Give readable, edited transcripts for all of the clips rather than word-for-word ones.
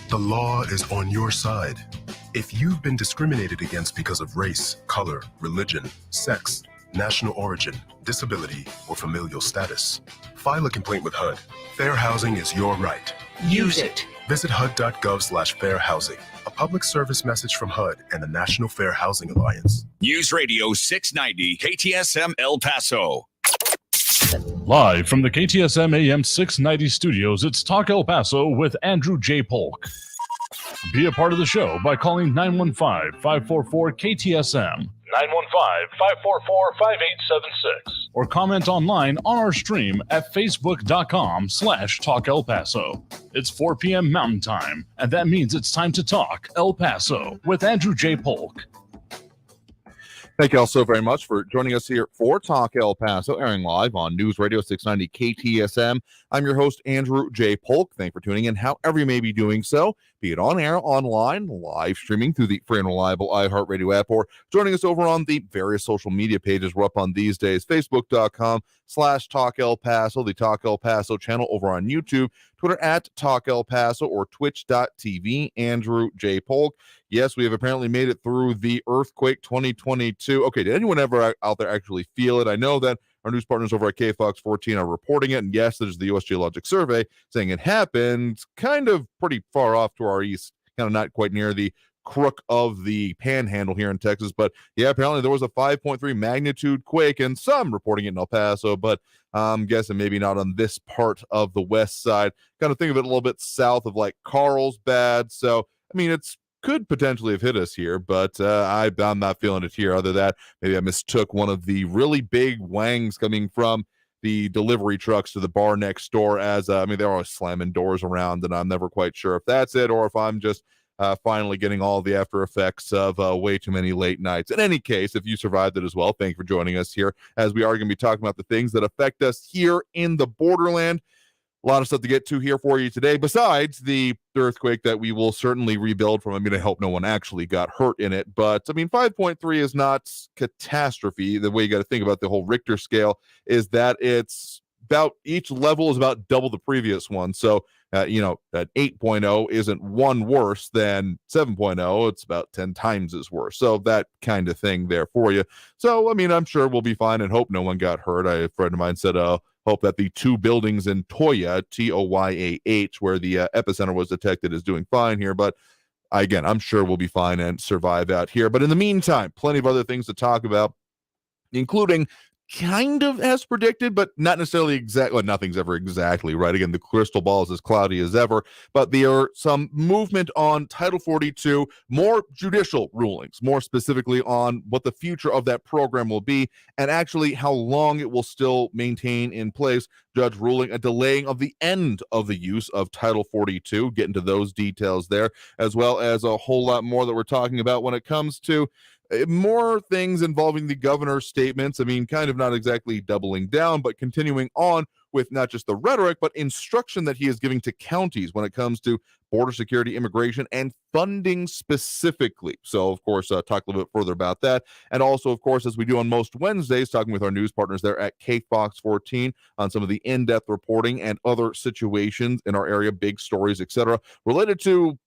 The law is on your side. If you've been discriminated against because of race, color, religion, sex, national origin, disability, or familial status, file a complaint with HUD. Fair housing is your right. Use it. Visit HUD.gov/fair housing. A public service message from HUD and the National Fair Housing Alliance. News Radio 690 KTSM El Paso. Live from the KTSM AM 690 studios, it's Talk El Paso with Andrew J. Polk. Be a part of the show by calling 915-544-KTSM, 915-544-5876, or comment online on our stream at facebook.com/Talk El Paso. It's 4 p.m. Mountain Time, and that means it's time to talk El Paso with Andrew J. Polk. Thank you all so very much for joining us here for Talk El Paso, airing live on News Radio 690 KTSM. I'm your host, Andrew J. Polk. Thanks for tuning in, however you may be doing so, be it on air, online, live streaming through the free and reliable iHeartRadio app, or joining us over on the various social media pages we're up on these days, facebook.com/Talk El Paso, the Talk El Paso channel over on YouTube, Twitter at Talk El Paso, or twitch.tv, Andrew J. Polk. Yes, we have apparently made it through the earthquake 2022. Okay, did anyone ever out there actually feel it? I know that our news partners over at KFOX 14 are reporting it, and yes, there's the U.S. Geologic Survey saying it happened kind of pretty far off to our east, kind of not quite near the crook of the panhandle here in Texas. But yeah, apparently there was a 5.3 magnitude quake, and some reporting it in El Paso, but I'm guessing maybe not on this part of the west side. Kind of think of it a little bit south of like Carlsbad. So, I mean, it's could potentially have hit us here, but I'm not feeling it here. Other than that, maybe I mistook one of the really big wangs coming from the delivery trucks to the bar next door as, I mean, they're always slamming doors around, and I'm never quite sure if that's it or if I'm just finally getting all the after effects of way too many late nights. In any case, if you survived it as well, thank you for joining us here as we are going to be talking about the things that affect us here in the borderland. A lot of stuff to get to here for you today, besides the earthquake that we will certainly rebuild from. I mean, I hope no one actually got hurt in it, but I mean, 5.3 is not catastrophe. The way you got to think about the whole Richter scale is that it's about, each level is about double the previous one. So, that 8.0 isn't one worse than 7.0. It's about 10 times as worse. So that kind of thing there for you. So, I mean, I'm sure we'll be fine and hope no one got hurt. A friend of mine said, hope that the two buildings in Toyah, Toyah, where the epicenter was detected, is doing fine here. But again, I'm sure we'll be fine and survive out here. But in the meantime, plenty of other things to talk about, including kind of as predicted, but not necessarily exactly. Well, nothing's ever exactly right. Again, the crystal ball is as cloudy as ever, but there are some movement on Title 42, more judicial rulings, more specifically on what the future of that program will be and actually how long it will still maintain in place. Judge ruling a delaying of the end of the use of Title 42, get into those details there, as well as a whole lot more that we're talking about when it comes to more things involving the governor's statements. I mean, kind of not exactly doubling down, but continuing on with not just the rhetoric, but instruction that he is giving to counties when it comes to border security, immigration, and funding specifically. So, of course, talk a little bit further about that. And also, of course, as we do on most Wednesdays, talking with our news partners there at KFOX 14 on some of the in-depth reporting and other situations in our area, big stories, etc., related to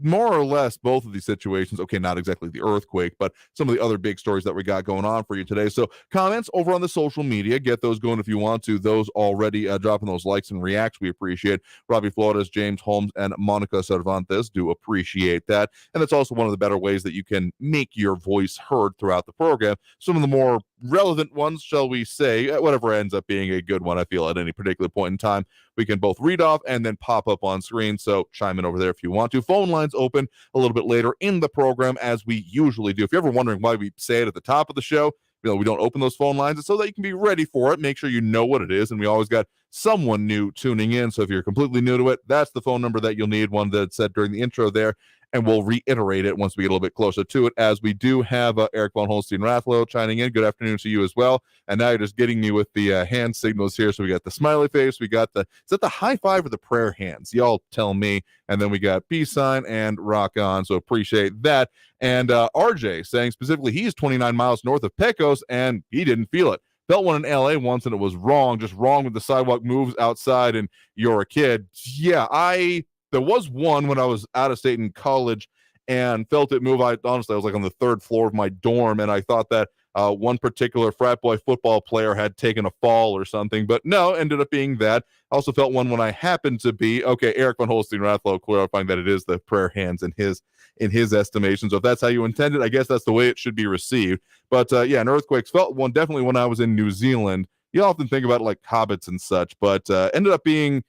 more or less both of these situations. Okay, not exactly the earthquake, but some of the other big stories that we got going on for you today. So comments over on the social media, get those going if you want to. Those already dropping those likes and reacts, we appreciate. Robbie Flores, James Holmes, and Monica Cervantes do appreciate that. And it's also one of the better ways that you can make your voice heard throughout the program. Some of the more relevant ones, shall we say, whatever ends up being a good one, I feel, at any particular point in time, we can both read off and then pop up on screen. So chime in over there if you want to. Phone lines open a little bit later in the program, as we usually do. If you're ever wondering why we say it at the top of the show, we don't open those phone lines. It's so that you can be ready for it. Make sure you know what it is. And we always got someone new tuning in. So if you're completely new to it, that's the phone number that you'll need, one that's said during the intro there. And we'll reiterate it once we get a little bit closer to it, as we do have Eric von Holstein-Rathlow chiming in. Good afternoon to you as well. And now you're just getting me with the hand signals here. So we got the smiley face. We got is that the high five or the prayer hands? Y'all tell me. And then we got peace sign and rock on. So appreciate that. And RJ saying specifically he's 29 miles north of Pecos and he didn't feel it. Felt one in LA once and it was wrong, just wrong with the sidewalk moves outside and you're a kid. Yeah, I there was one when I was out of state in college and felt it move. I was like on the third floor of my dorm, and I thought that one particular frat boy football player had taken a fall or something, but no, ended up being that. I also felt one when I happened to be, okay, Eric von Holstein-Rathlow clarifying that it is the prayer hands in his estimation. So if that's how you intend it, I guess that's the way it should be received. But yeah, an earthquake's felt one definitely when I was in New Zealand. You often think about like hobbits and such, but ended up being,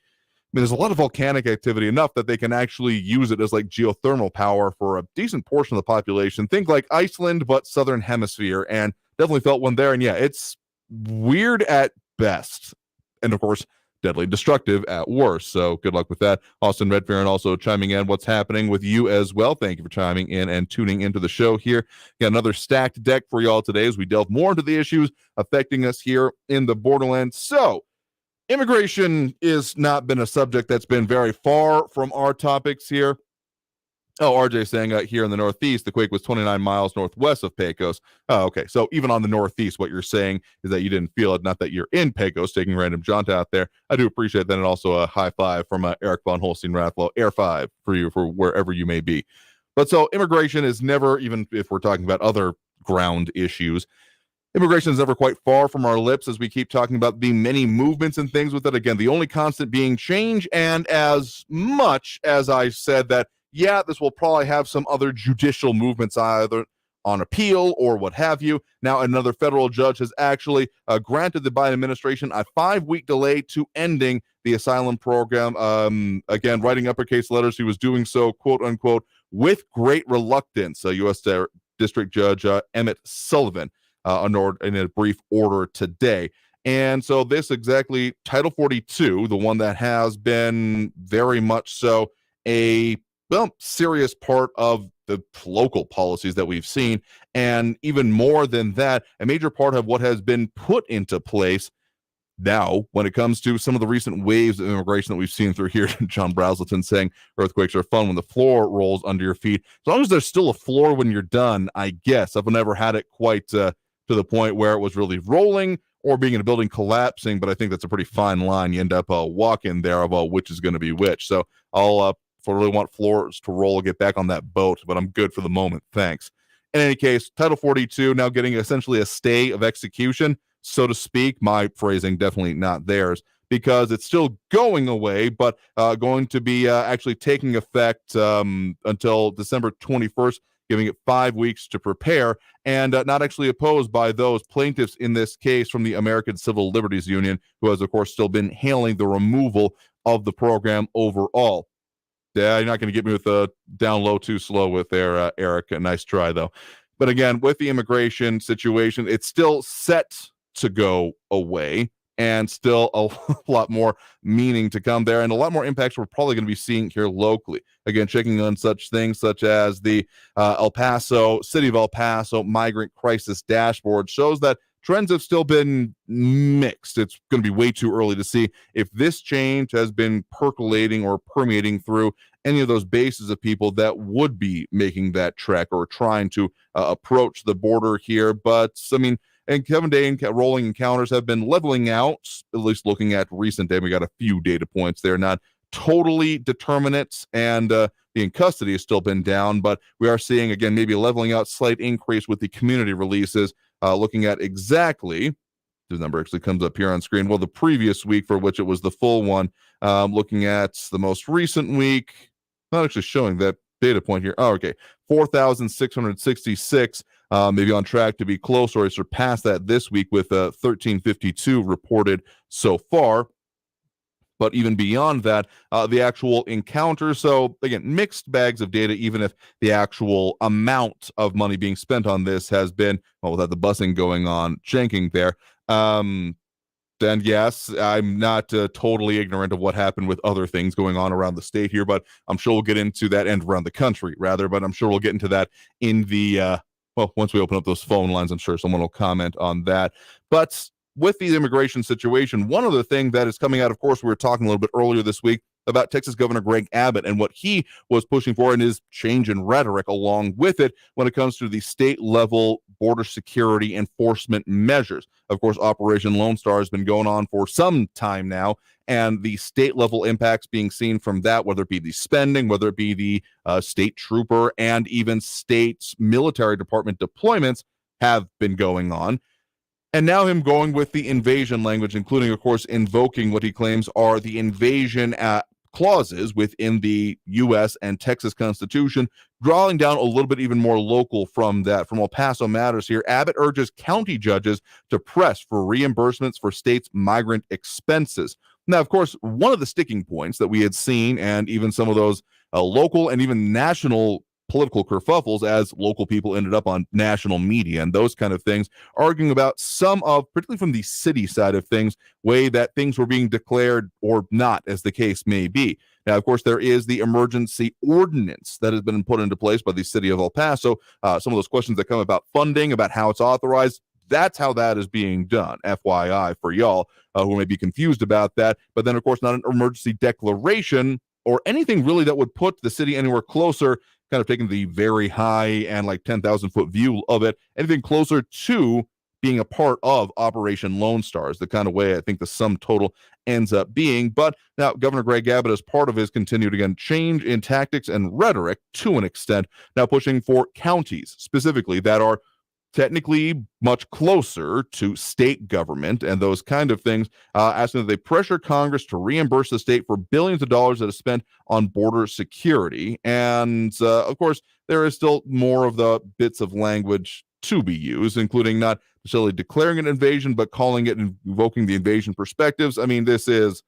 there's a lot of volcanic activity enough that they can actually use it as like geothermal power for a decent portion of the population. Think like Iceland, but southern hemisphere, and definitely felt one there. And yeah, it's weird at best, and of course, deadly destructive at worst. So good luck with that. Austin Redfern also chiming in. What's happening with you as well? Thank you for chiming in and tuning into the show here. Got another stacked deck for y'all today as we delve more into the issues affecting us here in the borderlands. So immigration has not been a subject that's been very far from our topics here. Oh, RJ saying here in the Northeast, the quake was 29 miles northwest of Pecos. Oh, okay. So even on the Northeast, what you're saying is that you didn't feel it, not that you're in Pecos taking random jaunt out there. I do appreciate that. And also a high five from Eric von Holstein-Rathlow, Air 5 for you, for wherever you may be. But so immigration is never, even if we're talking about other ground issues, immigration is never quite far from our lips as we keep talking about the many movements and things with it. Again, the only constant being change. And as much as I said that, yeah, this will probably have some other judicial movements either on appeal or what have you. Now, another federal judge has actually granted the Biden administration a 5-week delay to ending the asylum program. Again, writing uppercase letters, he was doing so, quote unquote, with great reluctance. U.S. District Judge Emmett Sullivan in a brief order today. And so this exactly, Title 42, the one that has been very much so a serious part of the local policies that we've seen, and even more than that, a major part of what has been put into place now when it comes to some of the recent waves of immigration that we've seen through here. John Brazelton saying earthquakes are fun when the floor rolls under your feet. As long as there's still a floor when you're done, I guess. I've never had it quite to the point where it was really rolling or being in a building collapsing, but I think that's a pretty fine line. You end up walking there about which is going to be which. So I'll if I really want floors to roll, get back on that boat, but I'm good for the moment. Thanks. In any case, Title 42 now getting essentially a stay of execution, so to speak. My phrasing, definitely not theirs, because it's still going away, but going to be actually taking effect until December 21st, giving it 5 weeks to prepare, and not actually opposed by those plaintiffs in this case from the American Civil Liberties Union, who has, of course, still been hailing the removal of the program overall. Yeah, you're not going to get me with the down low too slow with there, Eric. A nice try, though. But again, with the immigration situation, it's still set to go away, and still a lot more meaning to come there, and a lot more impacts we're probably going to be seeing here locally. Again, checking on such things such as the City of El Paso Migrant Crisis Dashboard shows that trends have still been mixed. It's going to be way too early to see if this change has been percolating or permeating through any of those bases of people that would be making that trek or trying to approach the border here. But, I mean, and Kevin Day and rolling encounters have been leveling out, at least looking at recent day. We got a few data points there, not totally determinate, and the in custody has still been down, but we are seeing, again, maybe a leveling out, slight increase with the community releases. Looking at exactly, the number actually comes up here on screen. Well, the previous week for which it was the full one, looking at the most recent week, not actually showing that data point here. Oh, okay. 4,666, maybe on track to be close or surpass that this week with 1,352 reported so far. But even beyond that, the actual encounter. So again, mixed bags of data, even if the actual amount of money being spent on this has been, well, without the busing going on, janking there. Then yes, I'm not totally ignorant of what happened with other things going on around the state here, but I'm sure we'll get into that, and around the country rather, but I'm sure we'll get into that in the, once we open up those phone lines, I'm sure someone will comment on that. But with the immigration situation, one other thing that is coming out, of course, we were talking a little bit earlier this week about Texas Governor Greg Abbott and what he was pushing for and his change in rhetoric along with it when it comes to the state level border security enforcement measures. Of course, Operation Lone Star has been going on for some time now, and the state level impacts being seen from that, whether it be the spending, whether it be the state trooper and even state military department deployments, have been going on. And now him going with the invasion language, including, of course, invoking what he claims are the invasion clauses within the U.S. and Texas Constitution, drawing down a little bit even more local from that. From El Paso Matters here, Abbott urges county judges to press for reimbursements for states' migrant expenses. Now, of course, one of the sticking points that we had seen, and even some of those local and even national political kerfuffles as local people ended up on national media and those kind of things, arguing about some of, particularly from the city side of things, way that things were being declared or not, as the case may be. Now, of course, there is the emergency ordinance that has been put into place by the city of El Paso. Some of those questions that come about funding, about how it's authorized, that's how that is being done, FYI, for y'all who may be confused about that. But then, of course, not an emergency declaration or anything really that would put the city anywhere closer, kind of taking the very high and like 10,000 foot view of it, anything closer to being a part of Operation Lone Star is the kind of way I think the sum total ends up being. But now Governor Greg Abbott, as part of his continued, again, change in tactics and rhetoric to an extent, now pushing for counties specifically that are technically much closer to state government and those kind of things, asking that they pressure Congress to reimburse the state for billions of dollars that is spent on border security. And of course, there is still more of the bits of language to be used, including not necessarily declaring an invasion, but calling it and invoking the invasion perspectives. I mean, this is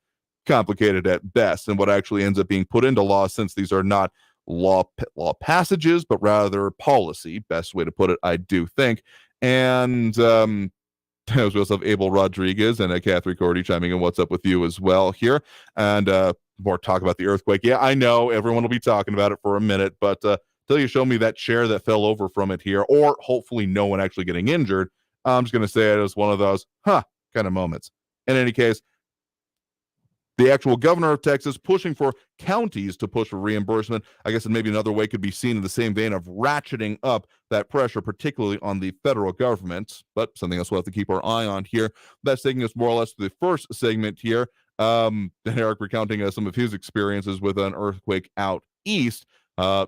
complicated at best, and what actually ends up being put into law, since these are not law passages, but rather policy, best way to put it, I do think. And as we also have Abel Rodriguez and Catherine Cordy chiming in, what's up with you as well here, and more talk about the earthquake. Yeah, I know everyone will be talking about it for a minute, but till you show me that chair that fell over from it here, or hopefully no one actually getting injured, I'm just going to say it was one of those kind of moments. In any case, the actual governor of Texas pushing for counties to push for reimbursement. I guess maybe another way could be seen in the same vein of ratcheting up that pressure, particularly on the federal government, but something else we'll have to keep our eye on here. That's taking us more or less to the first segment here. Eric recounting some of his experiences with an earthquake out east.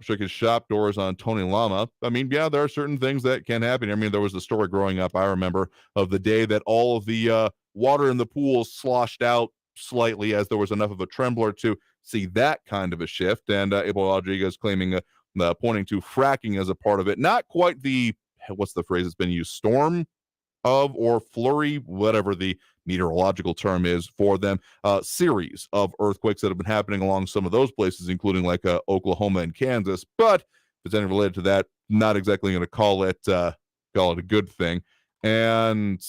Shook his shop doors on Tony Lama. I mean, yeah, there are certain things that can happen. I mean, there was a story growing up, I remember, of the day that all of the water in the pool sloshed out slightly, as there was enough of a trembler to see that kind of a shift. And Abel Rodriguez claiming, pointing to fracking as a part of it. Not quite the, what's the phrase that's been used, storm of or flurry, whatever the meteorological term is for them, series of earthquakes that have been happening along some of those places, including like Oklahoma and Kansas. But if it's anything related to that, not exactly going to call it a good thing. And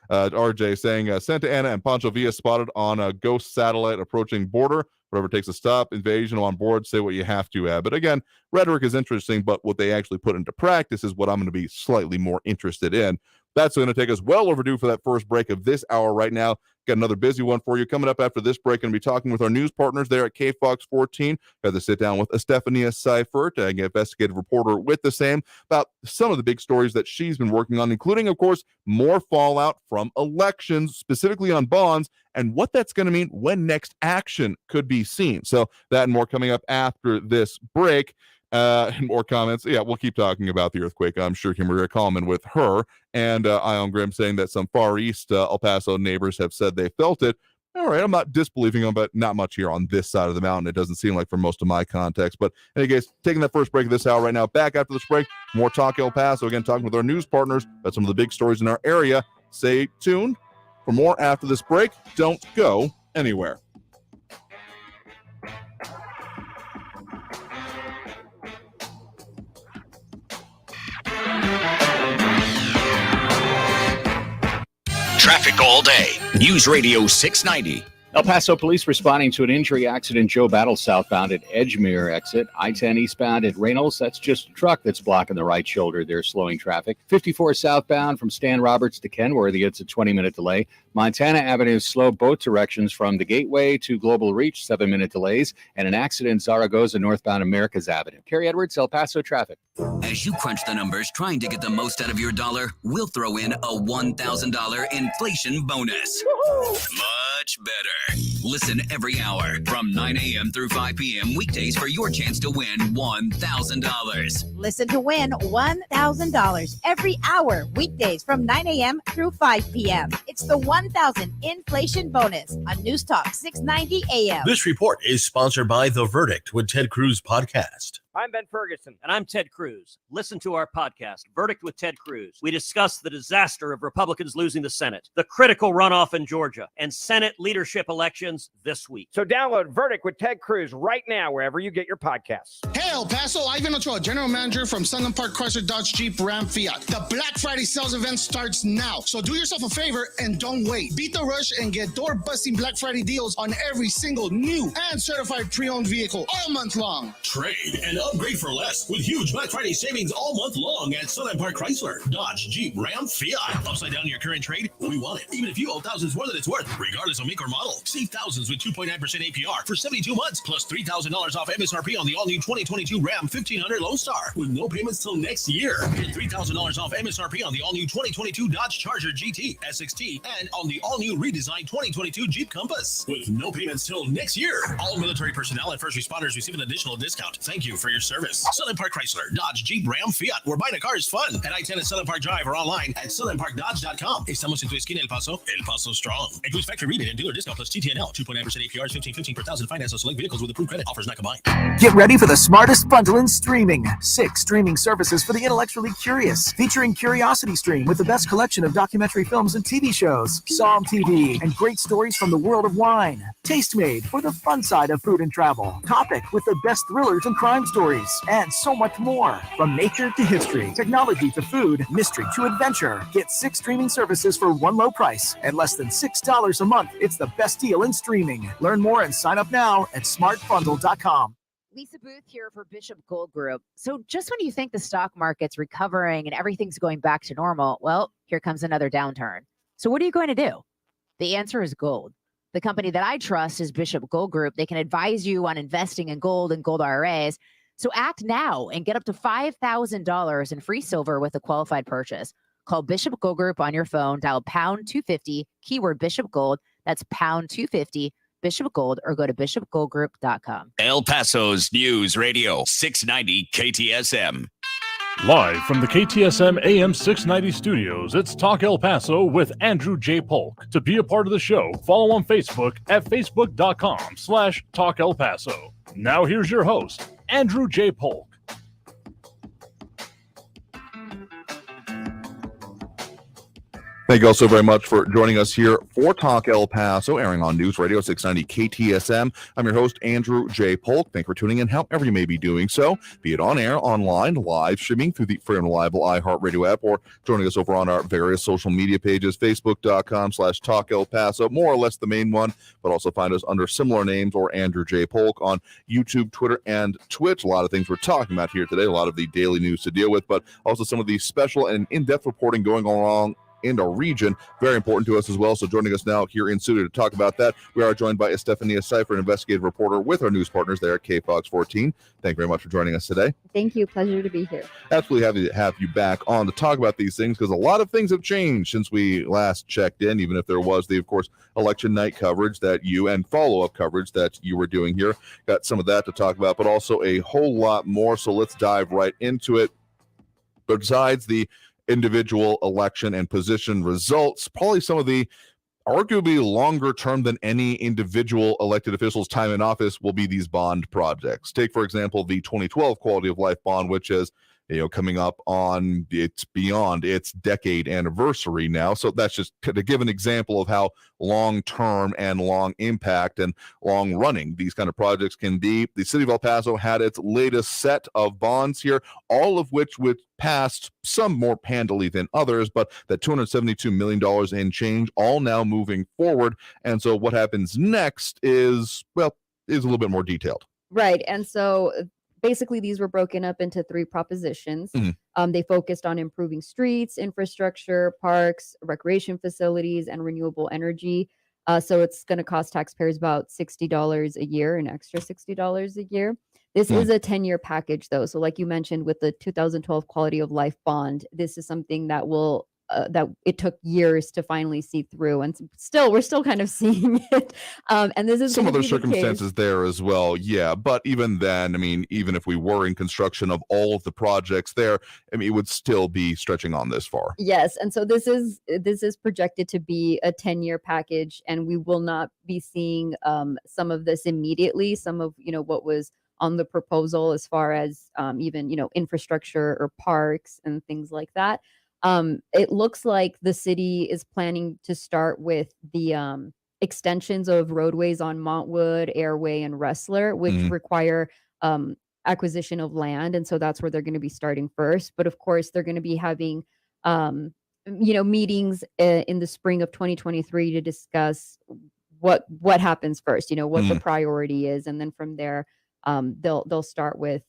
RJ saying Santa Ana and Pancho Villa spotted on a ghost satellite approaching border. Whatever takes a stop, invasion on board, say what you have to, Abbott. Again, rhetoric is interesting, but what they actually put into practice is what I'm going to be slightly more interested in. That's going to take us well overdue for that first break of this hour right now. Got another busy one for you coming up after this break. Going to be talking with our news partners there at KFOX 14. Got to sit down with Estefania Seifert, an investigative reporter with the same, about some of the big stories that she's been working on, including, of course, more fallout from elections, specifically on bonds, and what that's going to mean when next action could be seen. So that and more coming up after this break. And more comments. Yeah, we'll keep talking about the earthquake. I'm sure Maria Coleman with her, and Ion Grimm saying that some Far East El Paso neighbors have said they felt it. All right, I'm not disbelieving them, but not much here on this side of the mountain. It doesn't seem like for most of my context. But in any case, taking that first break of this hour right now. Back after this break, more Talk El Paso. Again, talking with our news partners about some of the big stories in our area. Stay tuned for more after this break. Don't go anywhere. Traffic all day. News Radio 690 El Paso police responding to an injury accident. Joe Battle southbound at Edgemere exit. I-10 eastbound at Reynolds. That's just a truck that's blocking the right shoulder there, slowing traffic. 54 southbound from Stan Roberts to Kenworthy. It's a 20-minute delay. Montana Avenue slow both directions from the Gateway to Global Reach, 7-minute delays. And an accident Zaragoza northbound Americas Avenue. Kerry Edwards, El Paso traffic. As you crunch the numbers trying to get the most out of your dollar, we'll throw in a $1,000 inflation bonus. Much better. Listen every hour from 9 a.m. through 5 p.m. weekdays for your chance to win $1,000. Listen to win $1,000 every hour, weekdays from 9 a.m. through 5 p.m. It's the 1,000 inflation bonus on News Talk 690 a.m. This report is sponsored by The Verdict with Ted Cruz podcast. I'm Ben Ferguson. And I'm Ted Cruz. Listen to our podcast, Verdict with Ted Cruz. We discuss the disaster of Republicans losing the Senate, the critical runoff in Georgia, and Senate leadership elections this week. So download Verdict with Ted Cruz right now, wherever you get your podcasts. Hey, El Paso, Ivan Ochoa, General Manager from Sunland Park Chrysler Dodge Jeep Ram Fiat. The Black Friday sales event starts now. So do yourself a favor and don't wait. Beat the rush and get door-busting Black Friday deals on every single new and certified pre-owned vehicle all month long. Trade and upgrade for less with huge Black Friday savings all month long at Sunland Park Chrysler, Dodge, Jeep, Ram, Fiat. Upside down your current trade? We want it. Even if you owe thousands more than it's worth, regardless of make or model. Save thousands with 2.9% APR for 72 months, plus $3,000 off MSRP on the all-new 2022 Ram 1500 Lone Star with no payments till next year. Get $3,000 off MSRP on the all-new 2022 Dodge Charger GT, SXT, and on the all-new redesigned 2022 Jeep Compass with no payments till next year. All military personnel and first responders receive an additional discount. Thank you for your service. Sunland Park Chrysler, Dodge, Jeep, Ram, Fiat. Where buying a car is fun. At I-10 at Sunland Park Drive or online at sunlandparkdodge.com. Estamos en tu esquina, El Paso. El Paso Strong. Includes factory rebate and dealer discount plus TTNL. 2.9% APR is $15.15 per thousand. Finance on select vehicles with approved credit. Offers not combined. Get ready for the smartest bundle in streaming. 6 streaming services for the intellectually curious. Featuring Curiosity Stream with the best collection of documentary films and TV shows. Psalm TV and great stories from the world of wine. Taste Made for the fun side of food and travel. Topic with the best thrillers and crime stories. And so much more. From nature to history, technology to food, mystery to adventure. Get 6 streaming services for one low price at less than $6 a month. It's the best deal in streaming. Learn more and sign up now at smartbundle.com. Lisa Booth here for Bishop Gold Group. So just when you think the stock market's recovering and everything's going back to normal, well, here comes another downturn. So what are you going to do? The answer is gold. The company that I trust is Bishop Gold Group. They can advise you on investing in gold and gold IRAs. So act now and get up to $5,000 in free silver with a qualified purchase. Call Bishop Gold Group on your phone, dial pound 250, keyword Bishop Gold. That's pound 250, Bishop Gold, or go to bishopgoldgroup.com. El Paso's News Radio 690 KTSM. Live from the KTSM AM 690 studios, it's Talk El Paso with Andrew J. Polk. To be a part of the show, follow on Facebook at facebook.com/Talk El Paso. Now here's your host, Andrew J. Polk. Thank you all so very much for joining us here for Talk El Paso, airing on News Radio 690 KTSM. I'm your host, Andrew J. Polk. Thank you for tuning in, however you may be doing so, be it on air, online, live streaming through the free and reliable iHeartRadio app, or joining us over on our various social media pages, facebook.com/Talk El Paso, more or less the main one, but also find us under similar names or Andrew J. Polk on YouTube, Twitter, and Twitch. A lot of things we're talking about here today, a lot of the daily news to deal with, but also some of the special and in-depth reporting going along in our region, very important to us as well. So joining us now here in studio to talk about that, we are joined by Estefania Cipher, an investigative reporter with our news partners there at KFOX 14. Thank you very much for joining us today. Thank you. Pleasure to be here. Absolutely happy to have you back on to talk about these things, because a lot of things have changed since we last checked in, even if there was the, of course, election night coverage that you and follow-up coverage that you were doing here. Got some of that to talk about, but also a whole lot more. So let's dive right into it. Besides the individual election and position results, probably some of the arguably longer term than any individual elected official's time in office will be these bond projects. Take, for example, the 2012 quality of life bond, which has coming up on it's beyond its decade anniversary now. So that's just to give an example of how long-term and long impact and long-running these kind of projects can be. The city of El Paso had its latest set of bonds here, all of which passed, some more handily than others, but that $272 million in change, all now moving forward. And so what happens next is a little bit more detailed. Right. And so basically these were broken up into 3 propositions. They focused on improving streets, infrastructure, parks, recreation facilities, and renewable energy. So it's going to cost taxpayers about $60 a year, an extra $60 a year. This is a 10-year package, though. So like you mentioned with the 2012 quality of life bond, this is something that will that it took years to finally see through, and we're still kind of seeing it. And this is some other circumstances there as well. Yeah, but even then, I mean, even if we were in construction of all of the projects there, I mean, it would still be stretching on this far. Yes, and so this is projected to be a 10-year package, and we will not be seeing some of this immediately. Some of what was on the proposal as far as even infrastructure or parks and things like that. It looks like the city is planning to start with the extensions of roadways on Montwood, Airway, and Wrestler, which require acquisition of land. And so that's where they're going to be starting first. But of course, they're going to be having, meetings in the spring of 2023 to discuss what happens first, what the priority is. And then from there, they'll start with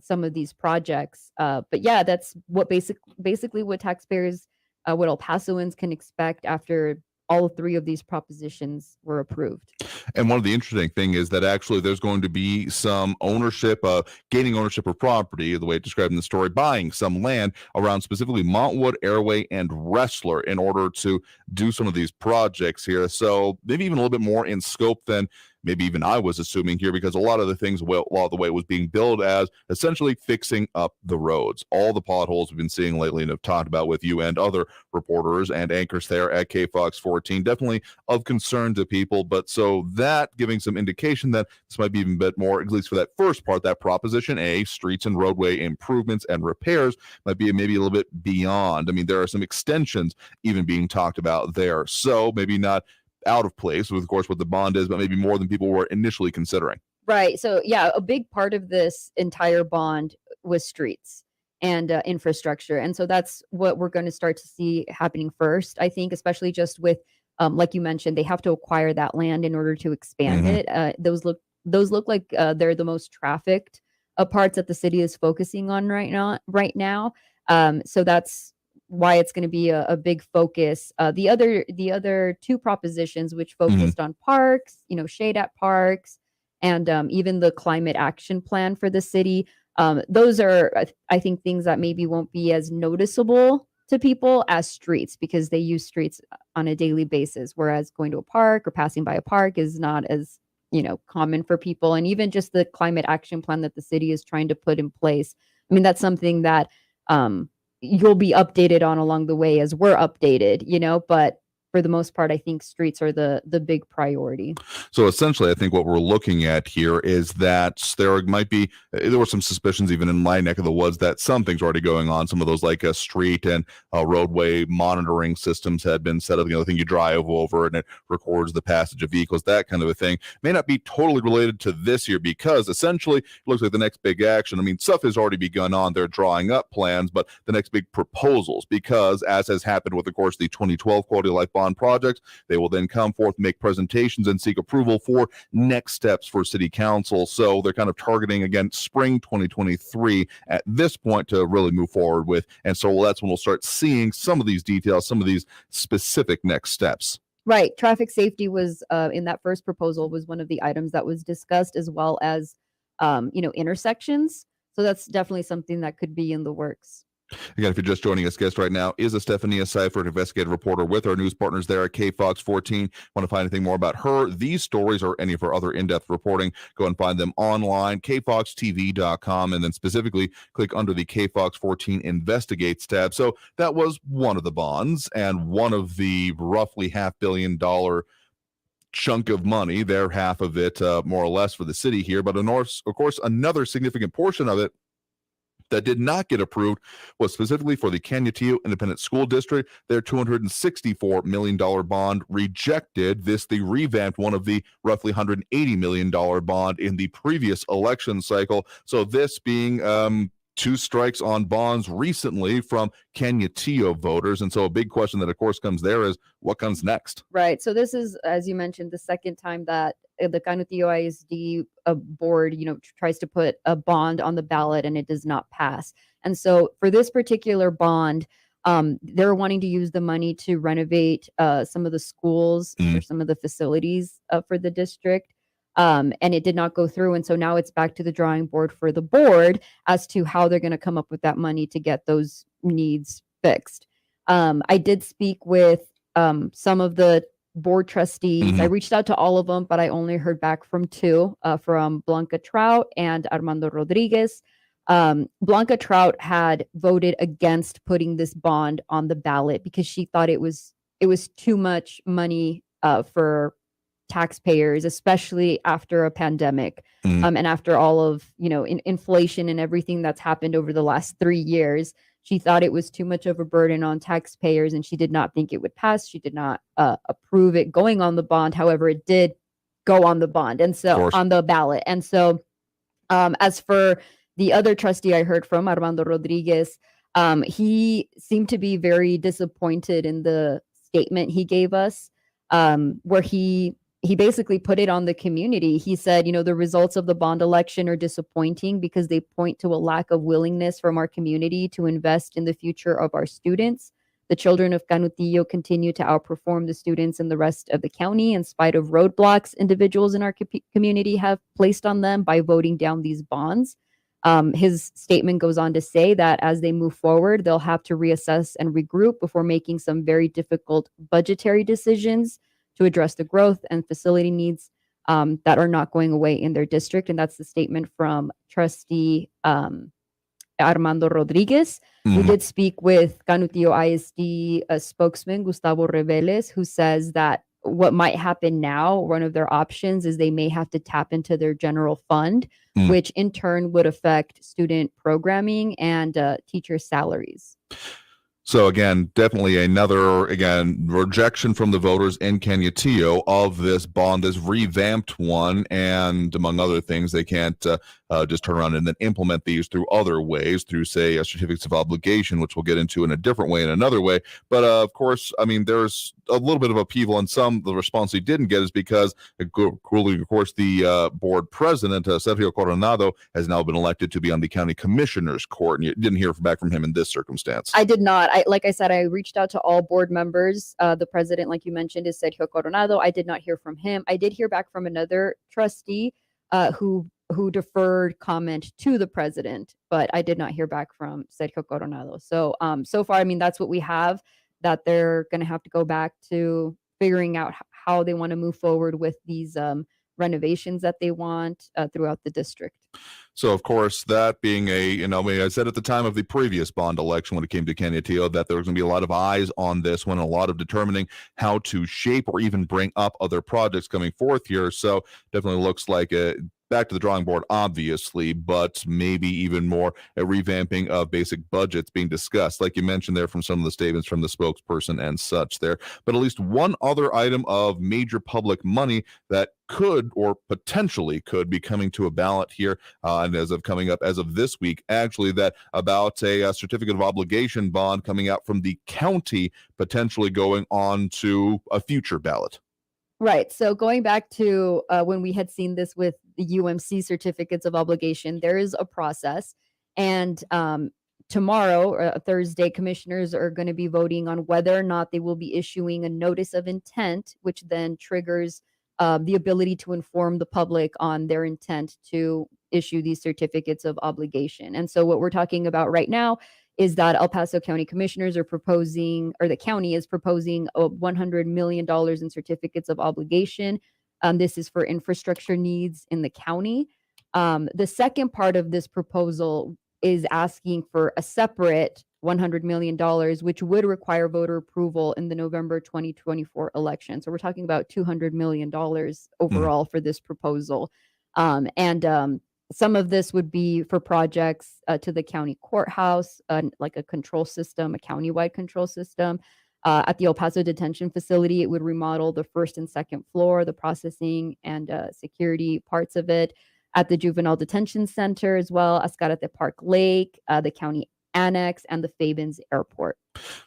some of these projects. But yeah, that's what basically what taxpayers, what El Pasoans can expect after all 3 of these propositions were approved. And one of the interesting things is that actually there's going to be some ownership, gaining ownership of property, the way it described in the story, buying some land around specifically Montwood, Airway, and Wrestler in order to do some of these projects here. So maybe even a little bit more in scope than maybe even I was assuming here, because a lot of the things, a lot of the way it was being billed as essentially fixing up the roads. All the potholes we've been seeing lately and have talked about with you and other reporters and anchors there at KFOX 14, definitely of concern to people. But so that giving some indication that this might be even a bit more, at least for that first part, that Proposition A, streets and roadway improvements and repairs, might be maybe a little bit beyond. I mean, there are some extensions even being talked about there. So maybe not out of place with, of course, what the bond is, but maybe more than people were initially considering. Right. So yeah, a big part of this entire bond was streets and infrastructure. And so that's what we're going to start to see happening first, I think, especially just with, like you mentioned, they have to acquire that land in order to expand it. Those look like they're the most trafficked parts that the city is focusing on right now. So that's why it's going to be a big focus. The other 2 propositions, which focused on parks, shade at parks, and even the climate action plan for the city. Those are, I think, things that maybe won't be as noticeable to people as streets, because they use streets on a daily basis, whereas going to a park or passing by a park is not as common for people. And even just the climate action plan that the city is trying to put in place, I mean, that's something that you'll be updated on along the way as we're updated, but for the most part, I think streets are the big priority. So essentially, I think what we're looking at here is that there were some suspicions even in my neck of the woods that some things were already going on. Some of those like street and roadway monitoring systems had been set up. The thing you drive over and it records the passage of vehicles, that kind of a thing. May not be totally related to this year, because essentially it looks like the next big action, I mean, stuff has already begun on. They're drawing up plans, but the next big proposals, because as has happened with, of course, the 2012 quality of life bond projects, they will then come forth, make presentations, and seek approval for next steps for city council. So they're kind of targeting again spring 2023 at this point to really move forward with. And so that's when we'll start seeing some of these details, some of these specific next steps. Right. Traffic safety was in that first proposal was one of the items that was discussed, as well as intersections. So that's definitely something that could be in the works. Again, if you're just joining us, guest right now is Estefania Seifert, investigative reporter with our news partners there at KFOX 14. Want to find anything more about her, these stories, or any of her other in-depth reporting, go and find them online, kfoxtv.com, and then specifically click under the KFOX 14 Investigates tab. So that was one of the bonds and one of the roughly $500 million chunk of money, their half of it, more or less, for the city here. But of course, another significant portion of it that did not get approved was specifically for the Canutillo Independent School District. Their $264 million bond rejected this, the revamped one of the roughly $180 million bond in the previous election cycle. So this being two strikes on bonds recently from Canutillo voters. And so a big question that, of course, comes there is what comes next? Right. So this is, as you mentioned, the second time that the Canutillo ISD board, tries to put a bond on the ballot and it does not pass. And so for this particular bond, they're wanting to use the money to renovate some of the schools or some of the facilities for the district. And it did not go through. And so now it's back to the drawing board for the board as to how they're going to come up with that money to get those needs fixed. I did speak with some of the board trustees. I reached out to all of them, but I only heard back from two, from Blanca Trout and Armando Rodriguez. Blanca Trout had voted against putting this bond on the ballot because she thought it was too much money for taxpayers, especially after a pandemic, and after all of inflation and everything that's happened over the last 3 years. She thought it was too much of a burden on taxpayers, and she did not think it would pass. She did not approve it going on the bond. However, it did go on the bond, and so on the ballot. And so, as for the other trustee I heard from, Armando Rodriguez, he seemed to be very disappointed in the statement he gave us, where he basically put it on the community. He said, the results of the bond election are disappointing because they point to a lack of willingness from our community to invest in the future of our students. The children of Canutillo continue to outperform the students in the rest of the county in spite of roadblocks individuals in our community have placed on them by voting down these bonds. His statement goes on to say that as they move forward, they'll have to reassess and regroup before making some very difficult budgetary decisions to address the growth and facility needs that are not going away in their district. And that's the statement from trustee Armando Rodriguez. We did speak with Canutillo ISD spokesman Gustavo Reveles, who says that what might happen now, one of their options is they may have to tap into their general fund, which in turn would affect student programming and teacher salaries. So again, definitely another, rejection from the voters in Canutillo of this bond, this revamped one, and among other things, they can't just turn around and then implement these through other ways, through, say, certificates of obligation, which we'll get into in a different way, in another way. But of course, there's a little bit of upheaval, and the response he didn't get is because, of course, the board president, Sergio Coronado, has now been elected to be on the county commissioner's court, and you didn't hear back from him in this circumstance. I did not. Like I said, I reached out to all board members. The president, like you mentioned, is Sergio Coronado. I did not hear from him. I did hear back from another trustee who deferred comment to the president, but I did not hear back from Sergio Coronado. So so far, that's what we have, that they're going to have to go back to figuring out how they want to move forward with these renovations that they want throughout the district. So, of course, that being I said at the time of the previous bond election when it came to Canutillo that there was going to be a lot of eyes on this one, a lot of determining how to shape or even bring up other projects coming forth here. So definitely looks like back to the drawing board, obviously, but maybe even more a revamping of basic budgets being discussed, like you mentioned there from some of the statements from the spokesperson and such there. But at least one other item of major public money that could or potentially could be coming to a ballot here, and as of coming up as of this week, actually, that about a certificate of obligation bond coming out from the county, potentially going on to a future ballot. Right. So going back to when we had seen this with the UMC certificates of obligation, there is a process. And tomorrow, Thursday, commissioners are going to be voting on whether or not they will be issuing a notice of intent, which then triggers the ability to inform the public on their intent to issue these certificates of obligation. And so what we're talking about right now is that El Paso County commissioners are proposing, or the county is proposing, $100 million in certificates of obligation. This is for infrastructure needs in the county. The second part of this proposal is asking for a separate $100 million, which would require voter approval in the November 2024 election. So we're talking about $200 million overall for this proposal. Some of this would be for projects to the county courthouse, like a control system, a countywide control system. At the El Paso detention facility, it would remodel the first and second floor, the processing and security parts of it. At the juvenile detention center as well, Ascarate Park Lake, the county annex, and the Fabens Airport.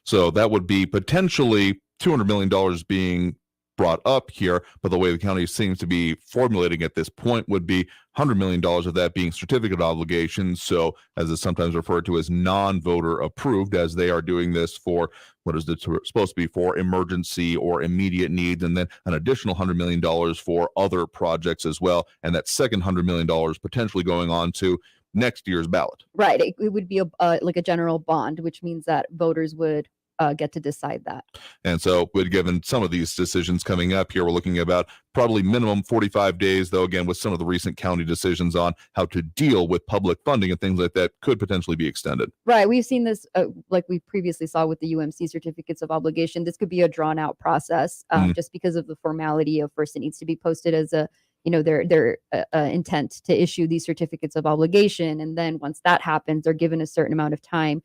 So that would be potentially $200 million being brought up here, but the way the county seems to be formulating at this point would be $100 million of that being certificate obligations. So, as is sometimes referred to as non-voter approved, as they are doing this for what is it supposed to be for emergency or immediate needs, and then an additional $100 million for other projects as well. And that second $100 million potentially going on to next year's ballot. Right. It would be like a general bond, which means that voters would get to decide that. And so, given some of these decisions coming up here, we're looking at about probably minimum 45 days, though, again, with some of the recent county decisions on how to deal with public funding and things like that could potentially be extended. Right. We've seen this, like we previously saw with the UMC certificates of obligation. This could be a drawn out process just because of the formality of first it needs to be posted as a, their intent to issue these certificates of obligation. And then once that happens, they're given a certain amount of time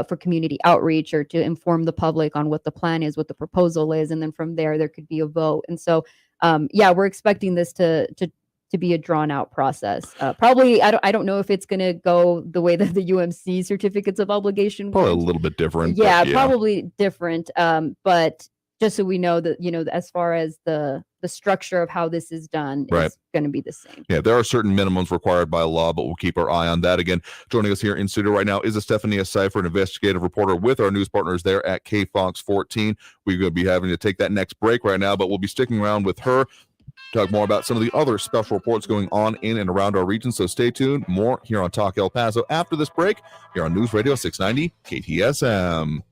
for community outreach or to inform the public on what the plan is, what the proposal is. And then from there could be a vote. And so, we're expecting this to be a drawn out process. Probably, I don't know if it's going to go the way that the UMC certificates of obligation probably a little bit different. Yeah, probably different. But just so we know that, as far as the structure of how this is done is going to be the same. Yeah, there are certain minimums required by law, but we'll keep our eye on that. Again, joining us here in studio right now is Estefania Cipher, an investigative reporter with our news partners there at KFOX 14. We're going to be having to take that next break right now, but we'll be sticking around with her to talk more about some of the other special reports going on in and around our region. So stay tuned. More here on Talk El Paso after this break here on News Radio 690 KTSM.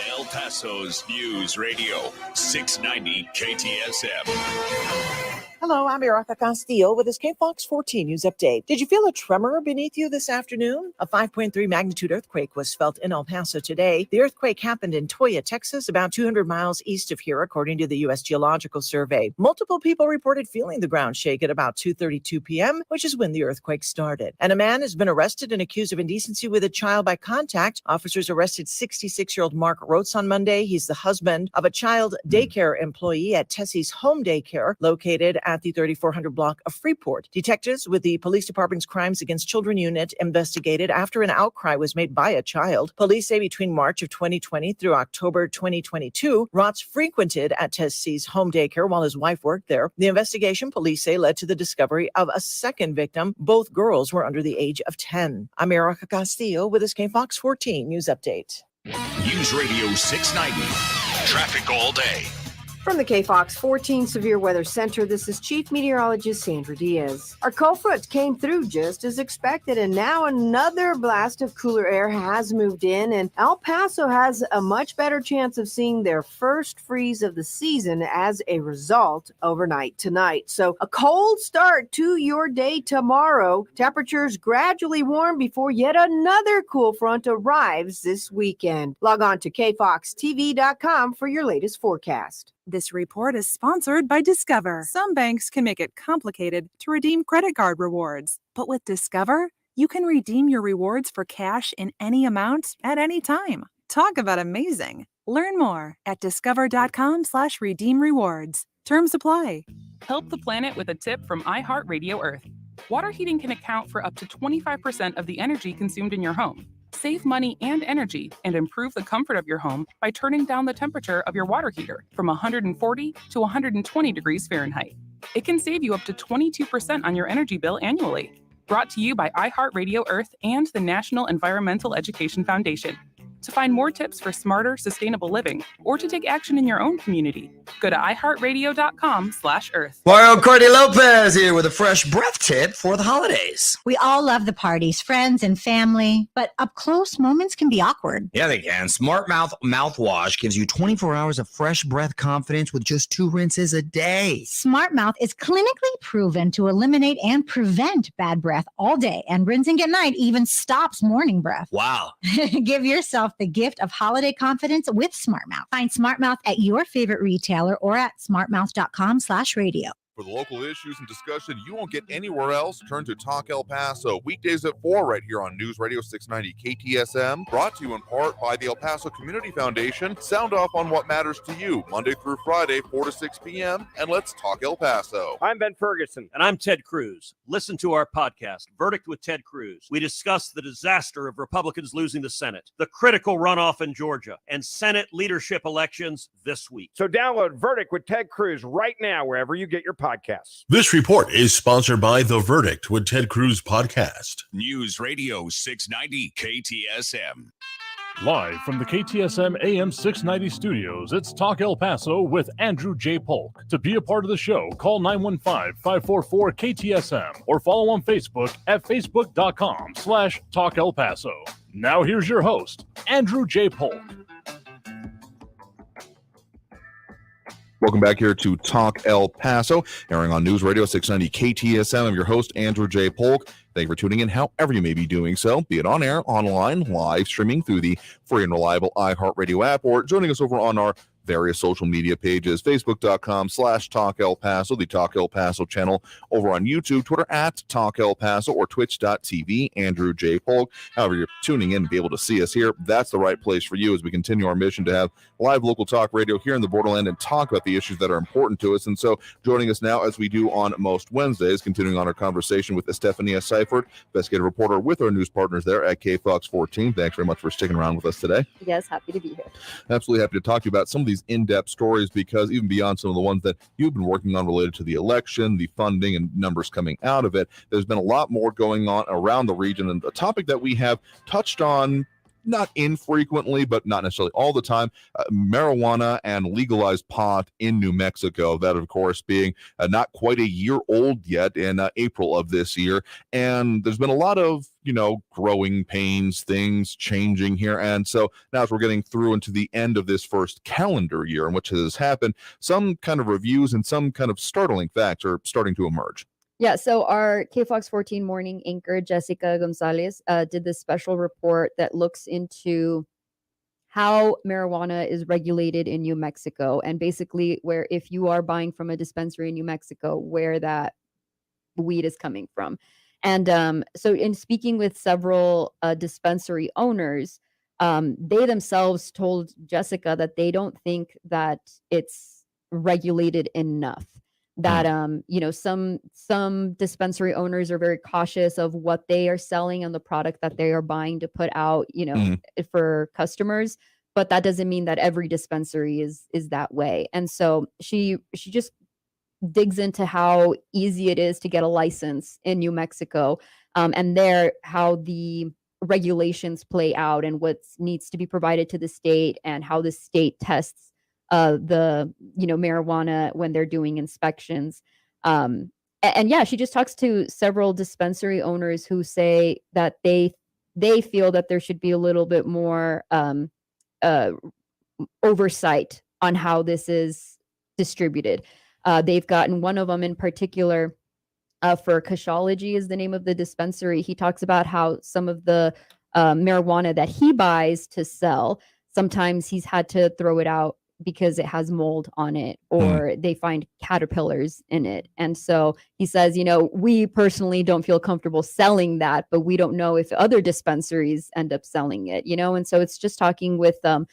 El Paso's News Radio 690 KTSM. Hello, I'm Erica Castillo with this KFOX 14 News Update. Did you feel a tremor beneath you this afternoon? A 5.3 magnitude earthquake was felt in El Paso today. The earthquake happened in Toya, Texas, about 200 miles east of here, according to the U.S. Geological Survey. Multiple people reported feeling the ground shake at about 2:32 p.m., which is when the earthquake started. And a man has been arrested and accused of indecency with a child by contact. Officers arrested 66-year-old Mark Rotz on Monday. He's the husband of a child daycare employee at Tessie's Home Daycare, located at the 3400 block of Freeport. Detectives with the police department's Crimes Against Children unit investigated after an outcry was made by a child. Police say between March of 2020 through October 2022, Rotz frequented at Tessie's Home Daycare while his wife worked there. The investigation, police say, led to the discovery of a second victim. Both girls were under the age of 10. I'm Erica Castillo with this KFOX 14 News Update. News Radio 690. Traffic all day. From the KFOX 14 Severe Weather Center, this is Chief Meteorologist Sandra Diaz. Our cold front came through just as expected, and now another blast of cooler air has moved in, and El Paso has a much better chance of seeing their first freeze of the season as a result overnight tonight. So a cold start to your day tomorrow. Temperatures gradually warm before yet another cool front arrives this weekend. Log on to kfoxtv.com for your latest forecast. This report is sponsored by Discover. Some banks can make it complicated to redeem credit card rewards, but with Discover, you can redeem your rewards for cash in any amount at any time. Talk about amazing. Learn more at discover.com/redeem rewards. Terms apply. Help the planet with a tip from iHeartRadio Earth. Water heating can account for up to 25% of the energy consumed in your home. Save money and energy and improve the comfort of your home by turning down the temperature of your water heater from 140 to 120 degrees Fahrenheit. It can save you up to 22% on your energy bill annually. Brought to you by iHeartRadio Earth and the National Environmental Education Foundation. To find more tips for smarter, sustainable living, or to take action in your own community, go to iHeartRadio.com/Earth. Mario Cordy Lopez here with a fresh breath tip for the holidays. We all love the parties, friends and family, but up close moments can be awkward. Yeah, they can. Smart Mouth mouthwash gives you 24 hours of fresh breath confidence with just 2 rinses a day. Smart Mouth is clinically proven to eliminate and prevent bad breath all day, and rinsing at night even stops morning breath. Wow. Give yourself the gift of holiday confidence with Smart Mouth. Find Smart Mouth at your favorite retailer or at smartmouth.com/radio. For the local issues and discussion you won't get anywhere else, turn to Talk El Paso, weekdays at 4 right here on News Radio 690 KTSM, brought to you in part by the El Paso Community Foundation. Sound off on what matters to you, Monday through Friday, 4 to 6 p.m., and let's talk El Paso. I'm Ben Ferguson. And I'm Ted Cruz. Listen to our podcast, Verdict with Ted Cruz. We discuss the disaster of Republicans losing the Senate, the critical runoff in Georgia, and Senate leadership elections this week. So download Verdict with Ted Cruz right now wherever you get your podcasts. This report is sponsored by The Verdict with Ted Cruz podcast. News Radio 690 KTSM. Live from the KTSM AM 690 studios, it's Talk El Paso with Andrew J. Polk. To be a part of the show, call 915-544-KTSM or follow on Facebook at facebook.com/Talk El Paso. Now here's your host, Andrew J. Polk. Welcome back here to Talk El Paso, airing on News Radio 690 KTSM. I'm your host, Andrew J. Polk. Thank you for tuning in, however you may be doing so, be it on air, online, live streaming through the free and reliable iHeartRadio app, or joining us over on our various social media pages, facebook.com/Talk El Paso, the Talk El Paso channel over on YouTube, Twitter at Talk El Paso, or twitch.tv, Andrew J. Polk. However you're tuning in to be able to see us here, that's the right place for you as we continue our mission to have live local talk radio here in the borderland and talk about the issues that are important to us. And so joining us now, as we do on most Wednesdays, continuing on our conversation with Estefania Seifert, investigative reporter with our news partners there at KFOX 14. Thanks very much for sticking around with us today. Yes, happy to be here. Absolutely happy to talk to you about some of these in-depth stories, because even beyond some of the ones that you've been working on related to the election, the funding and numbers coming out of it, there's been a lot more going on around the region, and a topic that we have touched on not infrequently, but not necessarily all the time, marijuana and legalized pot in New Mexico. That, of course, being not quite a year old yet in April of this year. And there's been a lot of, growing pains, things changing here. And so now as we're getting through into the end of this first calendar year in which has happened, some kind of reviews and some kind of startling facts are starting to emerge. Yeah, so our KFOX 14 morning anchor, Jessica Gonzalez, did this special report that looks into how marijuana is regulated in New Mexico, and basically where, if you are buying from a dispensary in New Mexico, where that weed is coming from. And so in speaking with several dispensary owners, they themselves told Jessica that they don't think that it's regulated enough. That some dispensary owners are very cautious of what they are selling and the product that they are buying to put out, for customers. But that doesn't mean that every dispensary is that way. And so she just digs into how easy it is to get a license in New Mexico, and there how the regulations play out and what needs to be provided to the state, and how the state tests the marijuana when they're doing inspections. And yeah, she just talks to several dispensary owners who say that they feel that there should be a little bit more oversight on how this is distributed. They've gotten one of them in particular, for Kashology is the name of the dispensary. He talks about how some of the marijuana that he buys to sell, sometimes he's had to throw it out because it has mold on it, or they find caterpillars in it. And so he says, we personally don't feel comfortable selling that, but we don't know if other dispensaries end up selling it, And so it's just talking with a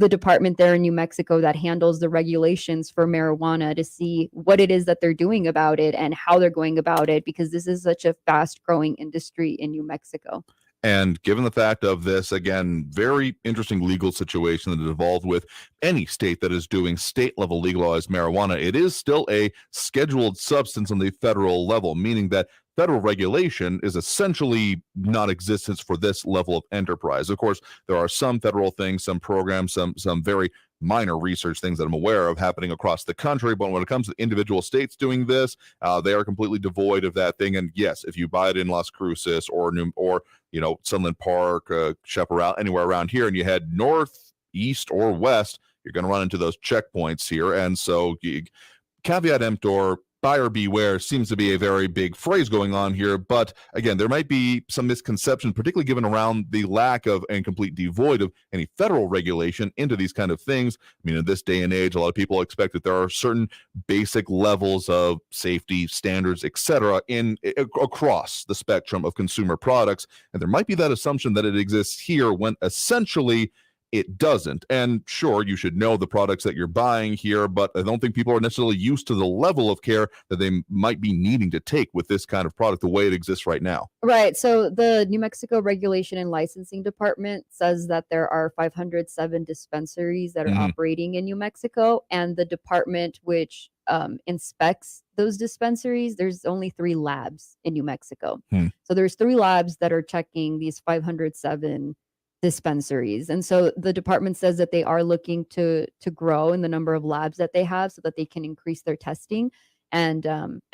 department there in New Mexico that handles the regulations for marijuana to see what it is that they're doing about it and how they're going about it, because this is such a fast growing industry in New Mexico. And given the fact of this, again, very interesting legal situation that is involved with any state that is doing state-level legalized marijuana, it is still a scheduled substance on the federal level, meaning that federal regulation is essentially non-existence for this level of enterprise. Of course, there are some federal things, some programs, some very minor research things that I'm aware of happening across the country. But when it comes to individual states doing this, they are completely devoid of that thing. And yes, if you buy it in Las Cruces or Sunland Park, Chaparral, anywhere around here, and you head north, east, or west, you're going to run into those checkpoints here. And so caveat emptor, buyer beware seems to be a very big phrase going on here. But again, there might be some misconception, particularly given around the lack of and complete devoid of any federal regulation into these kind of things. I mean, in this day and age, a lot of people expect that there are certain basic levels of safety standards, etc., across the spectrum of consumer products. And there might be that assumption that it exists here when essentially it doesn't. And sure, you should know the products that you're buying here, but I don't think people are necessarily used to the level of care that they might be needing to take with this kind of product the way it exists right now. Right. So the New Mexico Regulation and Licensing Department says that there are 507 dispensaries that are operating in New Mexico, and the department which inspects those dispensaries, there's only 3 labs in New Mexico. So there's 3 labs that are checking these 507 dispensaries. And so the department says that they are looking to grow in the number of labs that they have so that they can increase their testing. And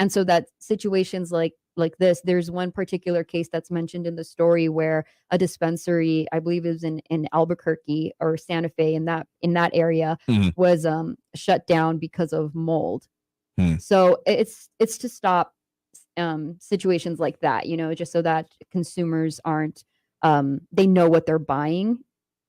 so that situations like this, there's one particular case that's mentioned in the story where a dispensary, I believe it was in Albuquerque or Santa Fe, in that area, was shut down because of mold. So it's to stop situations like that, just so that consumers aren't they know what they're buying,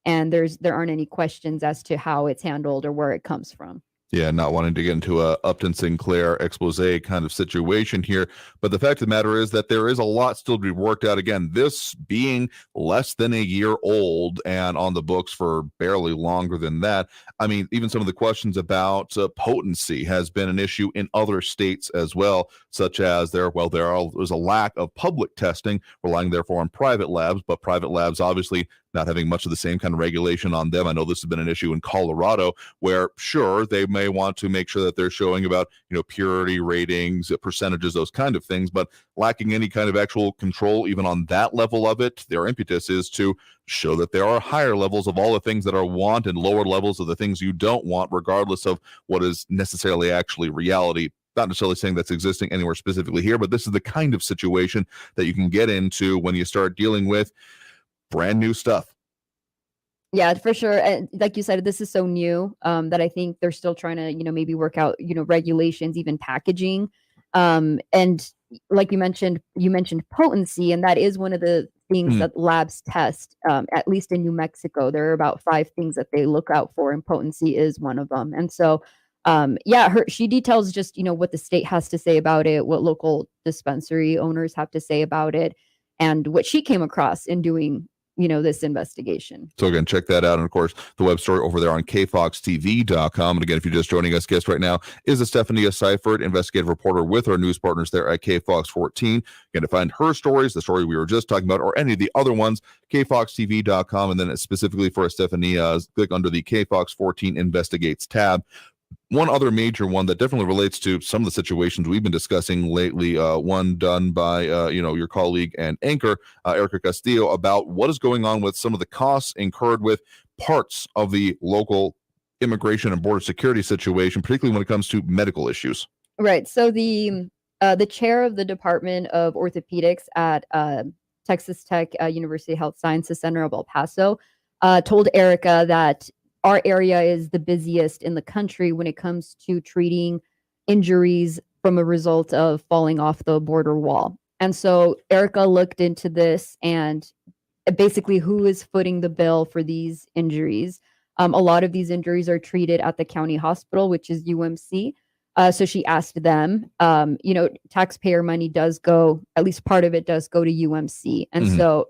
and there aren't any questions as to how it's handled or where it comes from. Yeah, not wanting to get into a Upton Sinclair expose kind of situation here. But the fact of the matter is that there is a lot still to be worked out. Again, this being less than a year old and on the books for barely longer than that. I mean, even some of the questions about potency has been an issue in other states as well, such as there's a lack of public testing, relying therefore on private labs, but private labs obviously not having much of the same kind of regulation on them. I know this has been an issue in Colorado where, sure, they may want to make sure that they're showing about, purity ratings, percentages, those kind of things, but lacking any kind of actual control even on that level of it. Their impetus is to show that there are higher levels of all the things that are want and lower levels of the things you don't want, regardless of what is necessarily actually reality. Not necessarily saying that's existing anywhere specifically here, but this is the kind of situation that you can get into when you start dealing with brand new stuff. Yeah, for sure. And like you said, this is so new that I think they're still trying to, maybe work out, regulations, even packaging. And like you mentioned potency, and that is one of the things that labs test, at least in New Mexico. There are about 5 things that they look out for, and potency is one of them. And so, she details just, what the state has to say about it, what local dispensary owners have to say about it, and what she came across in doing this investigation. So again, check that out. And of course, the web story over there on kfoxtv.com. And again, if you're just joining us, guest right now is Stephania Seifert, investigative reporter with our news partners there at KFOX 14. Again, to find her stories, the story we were just talking about, or any of the other ones, kfoxtv.com. And then specifically for Stephania, click under the KFOX 14 Investigates tab. One other major one that definitely relates to some of the situations we've been discussing lately, one done by, your colleague and anchor, Erica Castillo, about what is going on with some of the costs incurred with parts of the local immigration and border security situation, particularly when it comes to medical issues. Right. So the chair of the Department of Orthopedics at Texas Tech University Health Sciences Center of El Paso told Erica that our area is the busiest in the country when it comes to treating injuries from a result of falling off the border wall. And so Erica looked into this and basically who is footing the bill for these injuries. A lot of these injuries are treated at the county hospital, which is UMC. So she asked them, taxpayer money does go, at least part of it does go to UMC. And so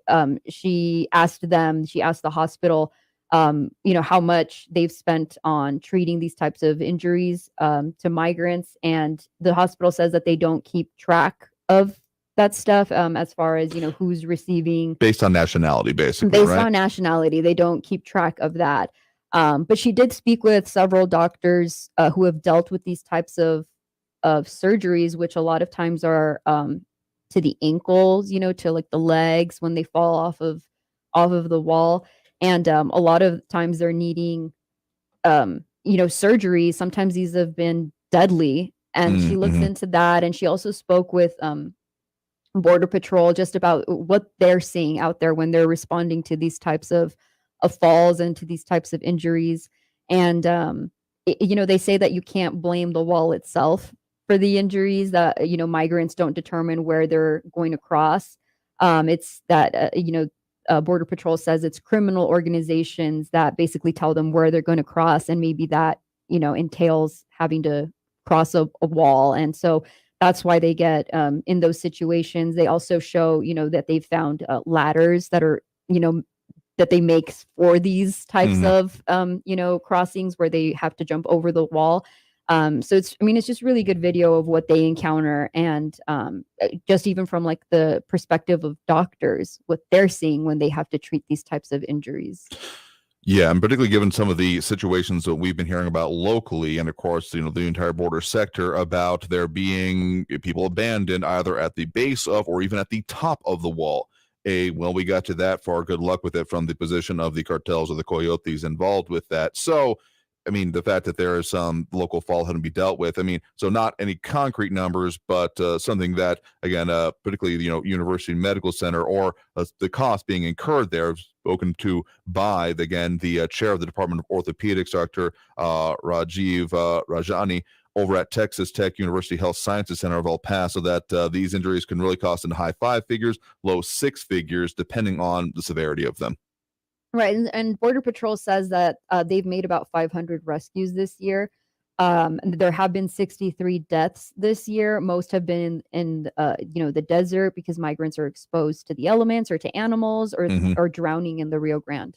she asked the hospital, how much they've spent on treating these types of injuries to migrants. And the hospital says that they don't keep track of that stuff as far as, who's receiving. Based on nationality, basically, Based right? on nationality, they don't keep track of that. But she did speak with several doctors who have dealt with these types of surgeries, which a lot of times are to the ankles, to like the legs when they fall off of the wall. And a lot of times they're needing surgery. Sometimes these have been deadly. And she looks into that, and she also spoke with Border Patrol just about what they're seeing out there when they're responding to these types of falls and to these types of injuries. And they say that you can't blame the wall itself for the injuries, that migrants don't determine where they're going to cross. It's that Border Patrol says it's criminal organizations that basically tell them where they're going to cross, and maybe that entails having to cross a wall. And so that's why they get in those situations. They also show that they've found ladders that are that they make for these types of crossings where they have to jump over the wall. So it's just really good video of what they encounter, and just even from like the perspective of doctors, what they're seeing when they have to treat these types of injuries. Yeah, and particularly given some of the situations that we've been hearing about locally, and of course, the entire border sector, about there being people abandoned either at the base of or even at the top of the wall. Well, we got to that far. Good luck with it from the position of the cartels or the coyotes involved with that. So, the fact that there is some local fall having to be dealt with. So not any concrete numbers, but something that, again, particularly, University Medical Center, or the cost being incurred there, spoken to by, again, the chair of the Department of Orthopedics, Dr. Rajiv Rajani, over at Texas Tech University Health Sciences Center of El Paso, that these injuries can really cost in high 5 figures, low 6 figures, depending on the severity of them. Right. And Border Patrol says that they've made about 500 rescues this year. There have been 63 deaths this year. Most have been in the desert, because migrants are exposed to the elements or to animals, or drowning in the Rio Grande.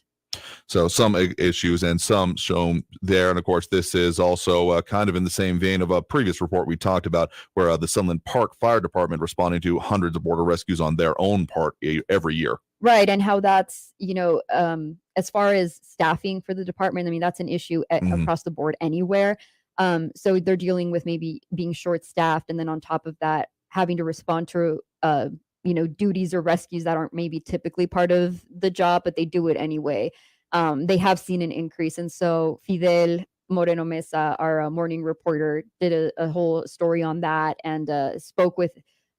So some issues and some shown there. And of course, this is also kind of in the same vein of a previous report we talked about, where the Sunland Park Fire Department responding to hundreds of border rescues on their own part every year. Right. And how that's, as far as staffing for the department, that's an issue across the board anywhere. So they're dealing with maybe being short staffed. And then on top of that, having to respond to, duties or rescues that aren't maybe typically part of the job, but they do it anyway. They have seen an increase. And so Fidel Moreno Mesa, our morning reporter, did a whole story on that, and spoke with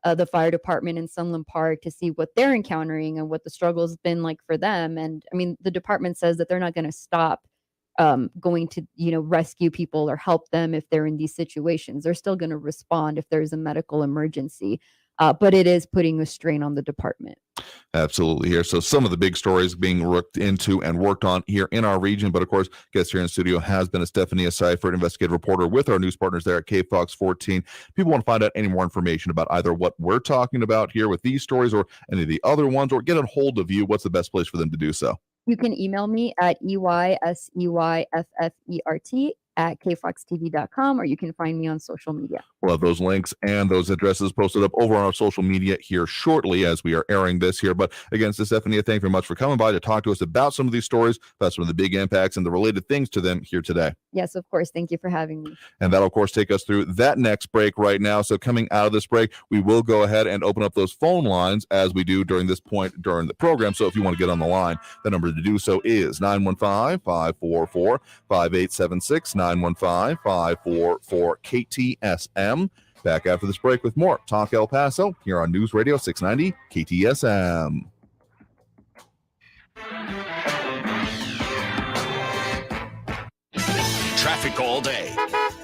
the fire department in Sunland Park to see what they're encountering and what the struggle's been like for them. And the department says that they're not going to stop going to, rescue people or help them if they're in these situations. They're still going to respond if there's a medical emergency. But it is putting a strain on the department. Absolutely here. So some of the big stories being looked into and worked on here in our region. But of course, guest here in studio has been Stephanie Seifert, investigative reporter with our news partners there at KFOX 14. People want to find out any more information about either what we're talking about here with these stories, or any of the other ones, or get a hold of you, what's the best place for them to do so? You can email me at eyseyffert@kfoxtv.com, or you can find me on social media. We'll have those links and those addresses posted up over on our social media here shortly as we are airing this here. But again, Stephanie, thank you very much for coming by to talk to us about some of these stories, about some of the big impacts and the related things to them here today. Yes, of course. Thank you for having me. And that'll, of course, take us through that next break right now. So coming out of this break, we will go ahead and open up those phone lines as we do during this point during the program. So if you want to get on the line, the number to do so is 915-544-5876, 915-544-KTSM. Back after this break with more Talk El Paso here on News Radio 690 KTSM. Traffic all day.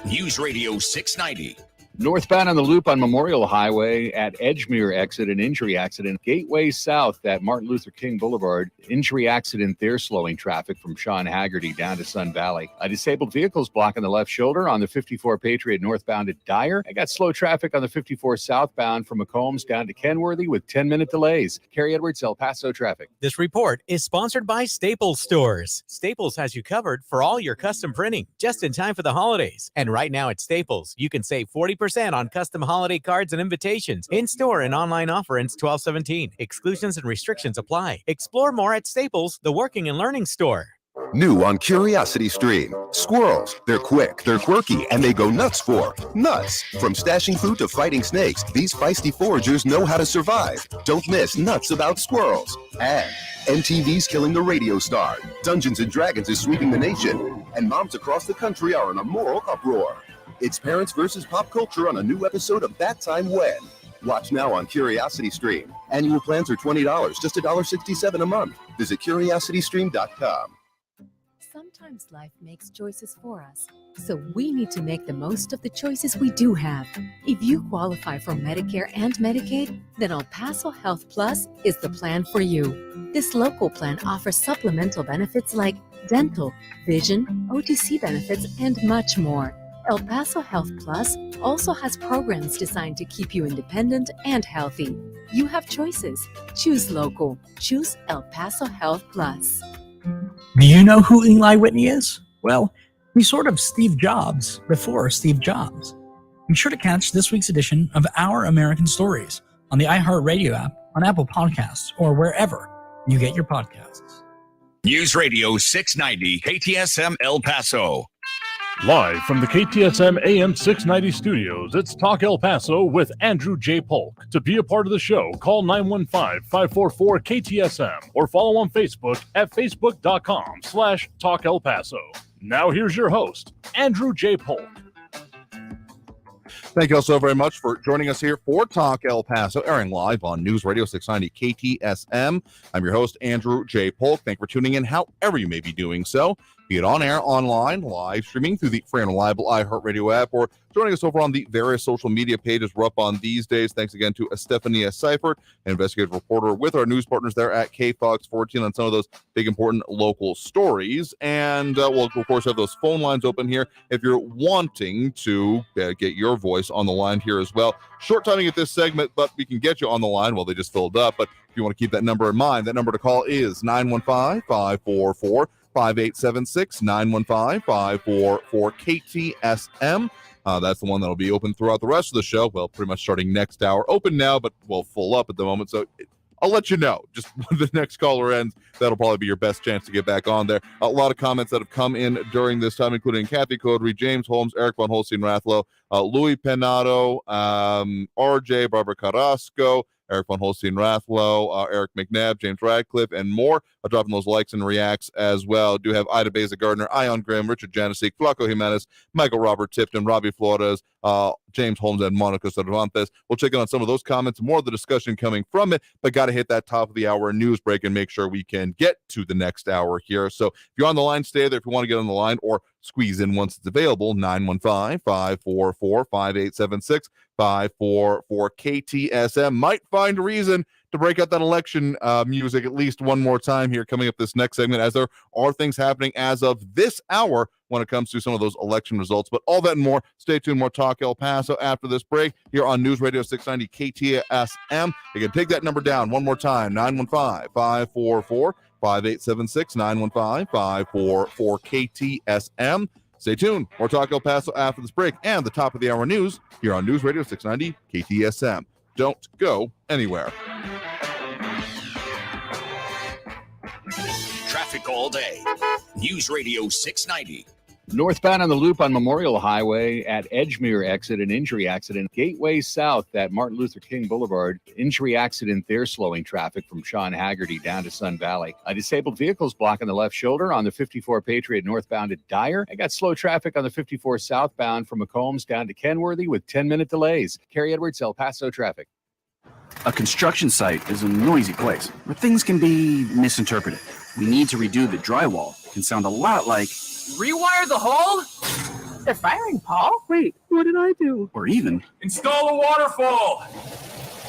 News Radio 690. Northbound on the loop on Memorial Highway at Edgemere exit, an injury accident. Gateway South at Martin Luther King Boulevard, injury accident there, slowing traffic from Sean Haggerty down to Sun Valley. A disabled vehicle's blocking the left shoulder on the 54 Patriot northbound at Dyer. I got slow traffic on the 54 southbound from McCombs down to Kenworthy with 10-minute delays. Kerry Edwards, El Paso traffic. This report is sponsored by Staples Stores. Staples has you covered for all your custom printing, just in time for the holidays. And right now at Staples, you can save 40% on custom holiday cards and invitations. In-store and online offer ends 12/17. Exclusions and restrictions apply. Explore more at Staples, the working and learning store. New on Curiosity Stream. Squirrels. They're quick, they're quirky, and they go nuts for nuts. From stashing food to fighting snakes, these feisty foragers know how to survive. Don't miss Nuts About Squirrels. And MTV's killing the radio star. Dungeons & Dragons is sweeping the nation. And moms across the country are in a moral uproar. It's parents versus pop culture on a new episode of That Time When. Watch now on Curiosity Stream. Annual plans are $20, just $1.67 a month. Visit curiositystream.com. Sometimes life makes choices for us, so we need to make the most of the choices we do have. If you qualify for Medicare and Medicaid, then El Paso Health Plus is the plan for you. This local plan offers supplemental benefits like dental, vision, OTC benefits, and much more. El Paso Health Plus also has programs designed to keep you independent and healthy. You have choices. Choose local. Choose El Paso Health Plus. Do you know who Eli Whitney is? Well, he's sort of Steve Jobs before Steve Jobs. Be sure to catch this week's edition of Our American Stories on the iHeartRadio app, on Apple Podcasts, or wherever you get your podcasts. News Radio 690 KTSM El Paso. Live from the KTSM AM 690 studios, it's Talk El Paso with Andrew J. Polk. To be a part of the show, call 915-544-KTSM or follow on Facebook at facebook.com/Talk El Paso. Now here's your host, Andrew J. Polk. Thank you all so very much for joining us here for Talk El Paso, airing live on News Radio 690 KTSM. I'm your host, Andrew J. Polk. Thank you for tuning in however you may be doing so, be it on air, online, live streaming through the free and reliable iHeartRadio app, or joining us over on the various social media pages we're up on these days. Thanks again to Estefania Seifert, an investigative reporter with our news partners there at KFox 14 on some of those big, important local stories. And we'll, of course, have those phone lines open here if you're wanting to get your voice on the line here as well. Short timing at this segment, but we can get you on the line. Well, they just filled up, but if you want to keep that number in mind, that number to call is 915-544-5876, 915-544-KTSM. That's the one that'll be open throughout the rest of the show. Well, pretty much starting next hour. Open now, but we'll full up at the moment. So I'll let you know. Just when the next caller ends, that'll probably be your best chance to get back on there. A lot of comments that have come in during this time, including Kathy Codry, James Holmes, Eric Von Holstein-Rathlow, Louis Penato, RJ, Barbara Carrasco, Eric Von Holstein-Rathlow, Eric McNabb, James Radcliffe, and more. Dropping those likes and reacts as well. Do have Ida Beza Gardner, Ion Grimm, Richard Janicek, Flaco Jimenez, Michael Robert Tipton, Robbie Flores, James Holmes, and Monica Cervantes. We'll check in on some of those comments, more of the discussion coming from it, but got to hit that top of the hour news break and make sure we can get to the next hour here. So if you're on the line, stay there. If you want to get on the line or squeeze in once it's available, 915-544-5876, 544-KTSM. Might find a reason to break out that election music at least one more time here coming up this next segment, as there are things happening as of this hour when it comes to some of those election results. But all that and more, stay tuned. More Talk El Paso after this break here on News Radio 690 KTSM. You can take that number down one more time, 915-544-5876, 915-544-KTSM. Stay tuned. More Talk El Paso after this break and the top of the hour news here on News Radio 690 KTSM. Don't go anywhere. Traffic all day. News Radio 690. Northbound on the Loop on Memorial Highway at Edgemere exit, an injury accident. Gateway South at Martin Luther King Boulevard, injury accident there, slowing traffic from Sean Haggerty down to Sun Valley. A disabled vehicles blocking the left shoulder on the 54 Patriot northbound at Dyer. I got slow traffic on the 54 southbound from McCombs down to Kenworthy with 10-minute delays. Kerry Edwards, El Paso traffic. A construction site is a noisy place where things can be misinterpreted. We need to redo the drywall. It can sound a lot like, rewire the hull? They're firing, Paul. Wait, what did I do? or even, Install a waterfall.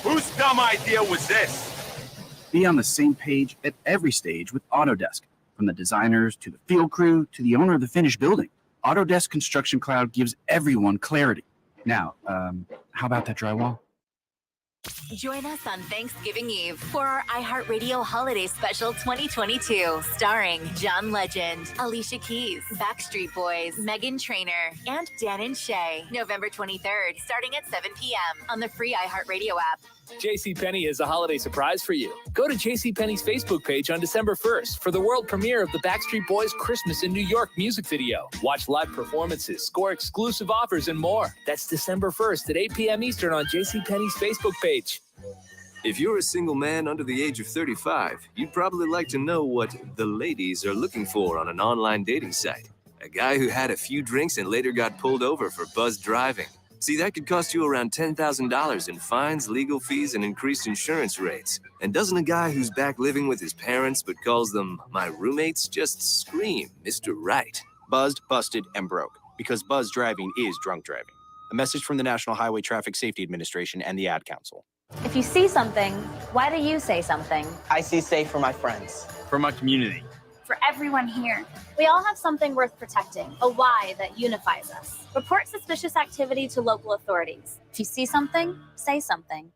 Whose dumb idea was this? be on the same page at every stage with Autodesk. From the designers to the field crew to the owner of the finished building, Autodesk Construction Cloud gives everyone clarity. Now, how about that drywall? Join us on Thanksgiving Eve for our iHeartRadio Holiday Special 2022, starring John Legend, Alicia Keys, Backstreet Boys, Meghan Trainor, and Dan and Shay. November 23rd, starting at 7 p.m. on the free iHeartRadio app. JCPenney has a holiday surprise for you. Go to JCPenney's Facebook page on December 1st for the world premiere of the Backstreet Boys' Christmas in New York music video. Watch live performances, score exclusive offers, and more. That's December 1st at 8 p.m. Eastern on JCPenney's Facebook page. If you're a single man under the age of 35, you'd probably like to know what the ladies are looking for on an online dating site. A guy who had a few drinks and later got pulled over for buzzed driving. See, that could cost you around $10,000 in fines, legal fees, and increased insurance rates. And doesn't a guy who's back living with his parents but calls them my roommates just scream Mr. Right? Buzzed, busted, and broke. Because buzzed driving is drunk driving. A message from the National Highway Traffic Safety Administration and the Ad Council. If you see something, why do you say something? I see safe for my friends. For my community. For everyone here. We all have something worth protecting, a why that unifies us. Report suspicious activity to local authorities. If you see something, say something.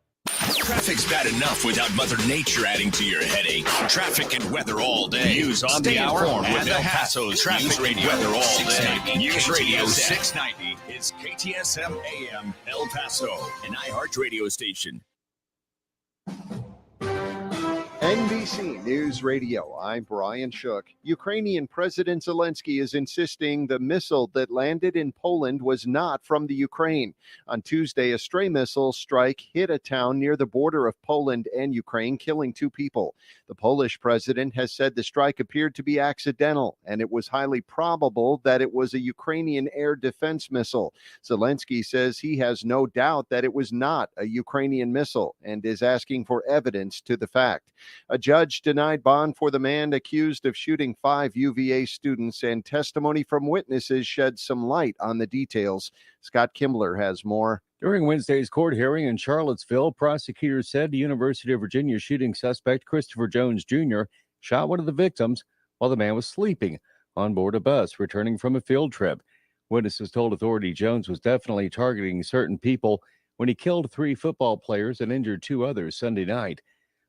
Traffic's bad enough without Mother Nature adding to your headache. Traffic and weather all day. News on the hour with El Paso's Traffic Radio. Weather all day. News Radio 690 is KTSM AM El Paso, an iHeart radio station. NBC News Radio, I'm Brian Shook. Ukrainian President Zelensky is insisting the missile that landed in Poland was not from the Ukraine. On Tuesday, a stray missile strike hit a town near the border of Poland and Ukraine, killing 2 people. The Polish president has said the strike appeared to be accidental, and it was highly probable that it was a Ukrainian air defense missile. Zelensky says he has no doubt that it was not a Ukrainian missile and is asking for evidence to the fact. A judge denied bond for the man accused of shooting 5 UVA students, and testimony from witnesses shed some light on the details. Scott Kimbler has more. During Wednesday's court hearing in Charlottesville, prosecutors said the University of Virginia shooting suspect Christopher Jones Jr. shot one of the victims while the man was sleeping on board a bus returning from a field trip. Witnesses told authorities Jones was definitely targeting certain people when he killed 3 football players and injured 2 others Sunday night.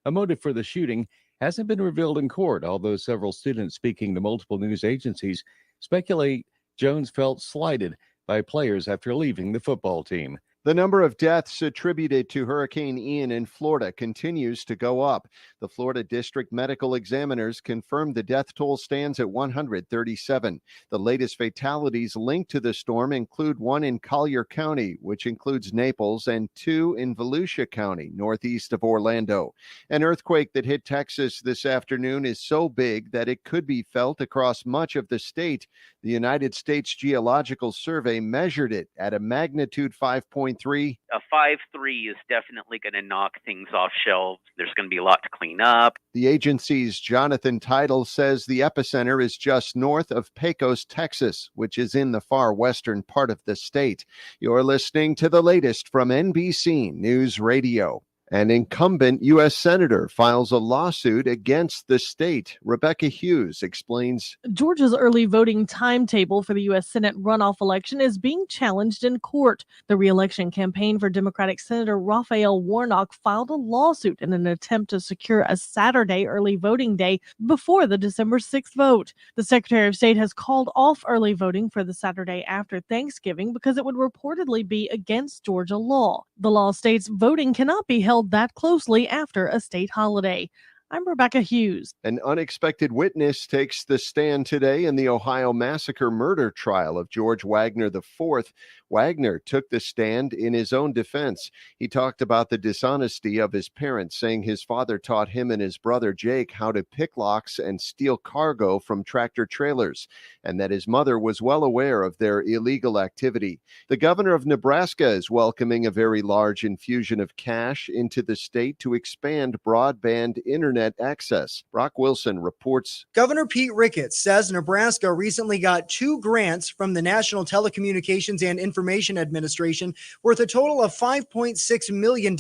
A motive for the shooting hasn't been revealed in court, although several students speaking to multiple news agencies speculate Jones felt slighted by players after leaving the football team. The number of deaths attributed to Hurricane Ian in Florida continues to go up. The Florida District Medical Examiners confirmed the death toll stands at 137. The latest fatalities linked to the storm include 1 in Collier County, which includes Naples, and 2 in Volusia County, northeast of Orlando. An earthquake that hit Texas this afternoon is so big that it could be felt across much of the state. The United States Geological Survey measured it at a magnitude 5.3. A 5.3 is definitely going to knock things off shelves. There's going to be a lot to clean up. The agency's Jonathan Tidal says the epicenter is just north of Pecos, Texas, which is in the far western part of the state. You're listening to the latest from NBC News Radio. An incumbent U.S. senator files a lawsuit against the state. Rebecca Hughes explains. Georgia's early voting timetable for the U.S. Senate runoff election is being challenged in court. The re-election campaign for Democratic Senator Raphael Warnock filed a lawsuit in an attempt to secure a Saturday early voting day before the December 6th vote. The Secretary of State has called off early voting for the Saturday after Thanksgiving because it would reportedly be against Georgia law. The law states voting cannot be held that closely after a state holiday. I'm Rebecca Hughes. An unexpected witness takes the stand today in the Ohio massacre murder trial of George Wagner IV. Wagner took the stand in his own defense. He talked about the dishonesty of his parents, saying his father taught him and his brother Jake how to pick locks and steal cargo from tractor trailers, and that his mother was well aware of their illegal activity. The governor of Nebraska is welcoming a very large infusion of cash into the state to expand broadband internet access. Brock Wilson reports. Governor Pete Ricketts says Nebraska recently got 2 grants from the National Telecommunications and Information Administration worth a total of $5.6 million.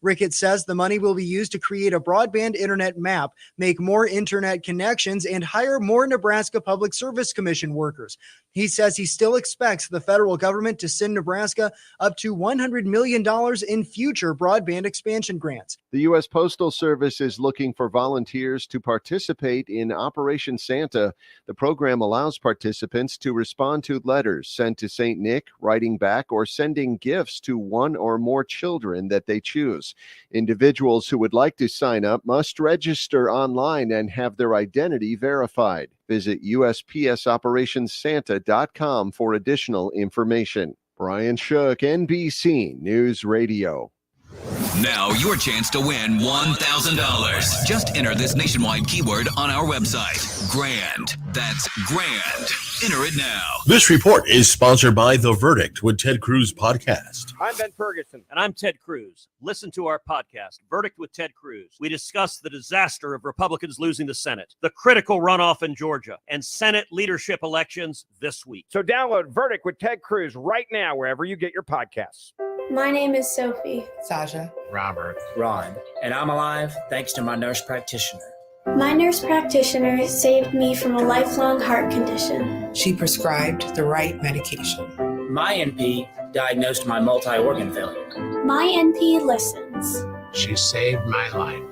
Ricketts says the money will be used to create a broadband internet map, make more internet connections, and hire more Nebraska Public Service Commission workers. He says he still expects the federal government to send Nebraska up to $100 million in future broadband expansion grants. The U.S. Postal Service is looking for volunteers to participate in Operation Santa. The program allows participants to respond to letters sent to St. Nick, writing back, or sending gifts to one or more children that they choose. Individuals who would like to sign up must register online and have their identity verified. Visit USPSOperationsSanta.com for additional information. Brian Shook, NBC News Radio. Now your chance to win $1,000. Just enter this nationwide keyword on our website. Grand. That's grand. Enter it now. This report is sponsored by The Verdict with Ted Cruz podcast. I'm Ben Ferguson. And I'm Ted Cruz. Listen to our podcast, Verdict with Ted Cruz. We discuss the disaster of Republicans losing the Senate, the critical runoff in Georgia, and Senate leadership elections this week. So download Verdict with Ted Cruz right now wherever you get your podcasts. My name is Sophie. Sasha. Robert. Ron. And I'm alive thanks to my nurse practitioner. My nurse practitioner saved me from a lifelong heart condition. She prescribed the right medication. My NP diagnosed my multi-organ failure. My NP listens. She saved my life.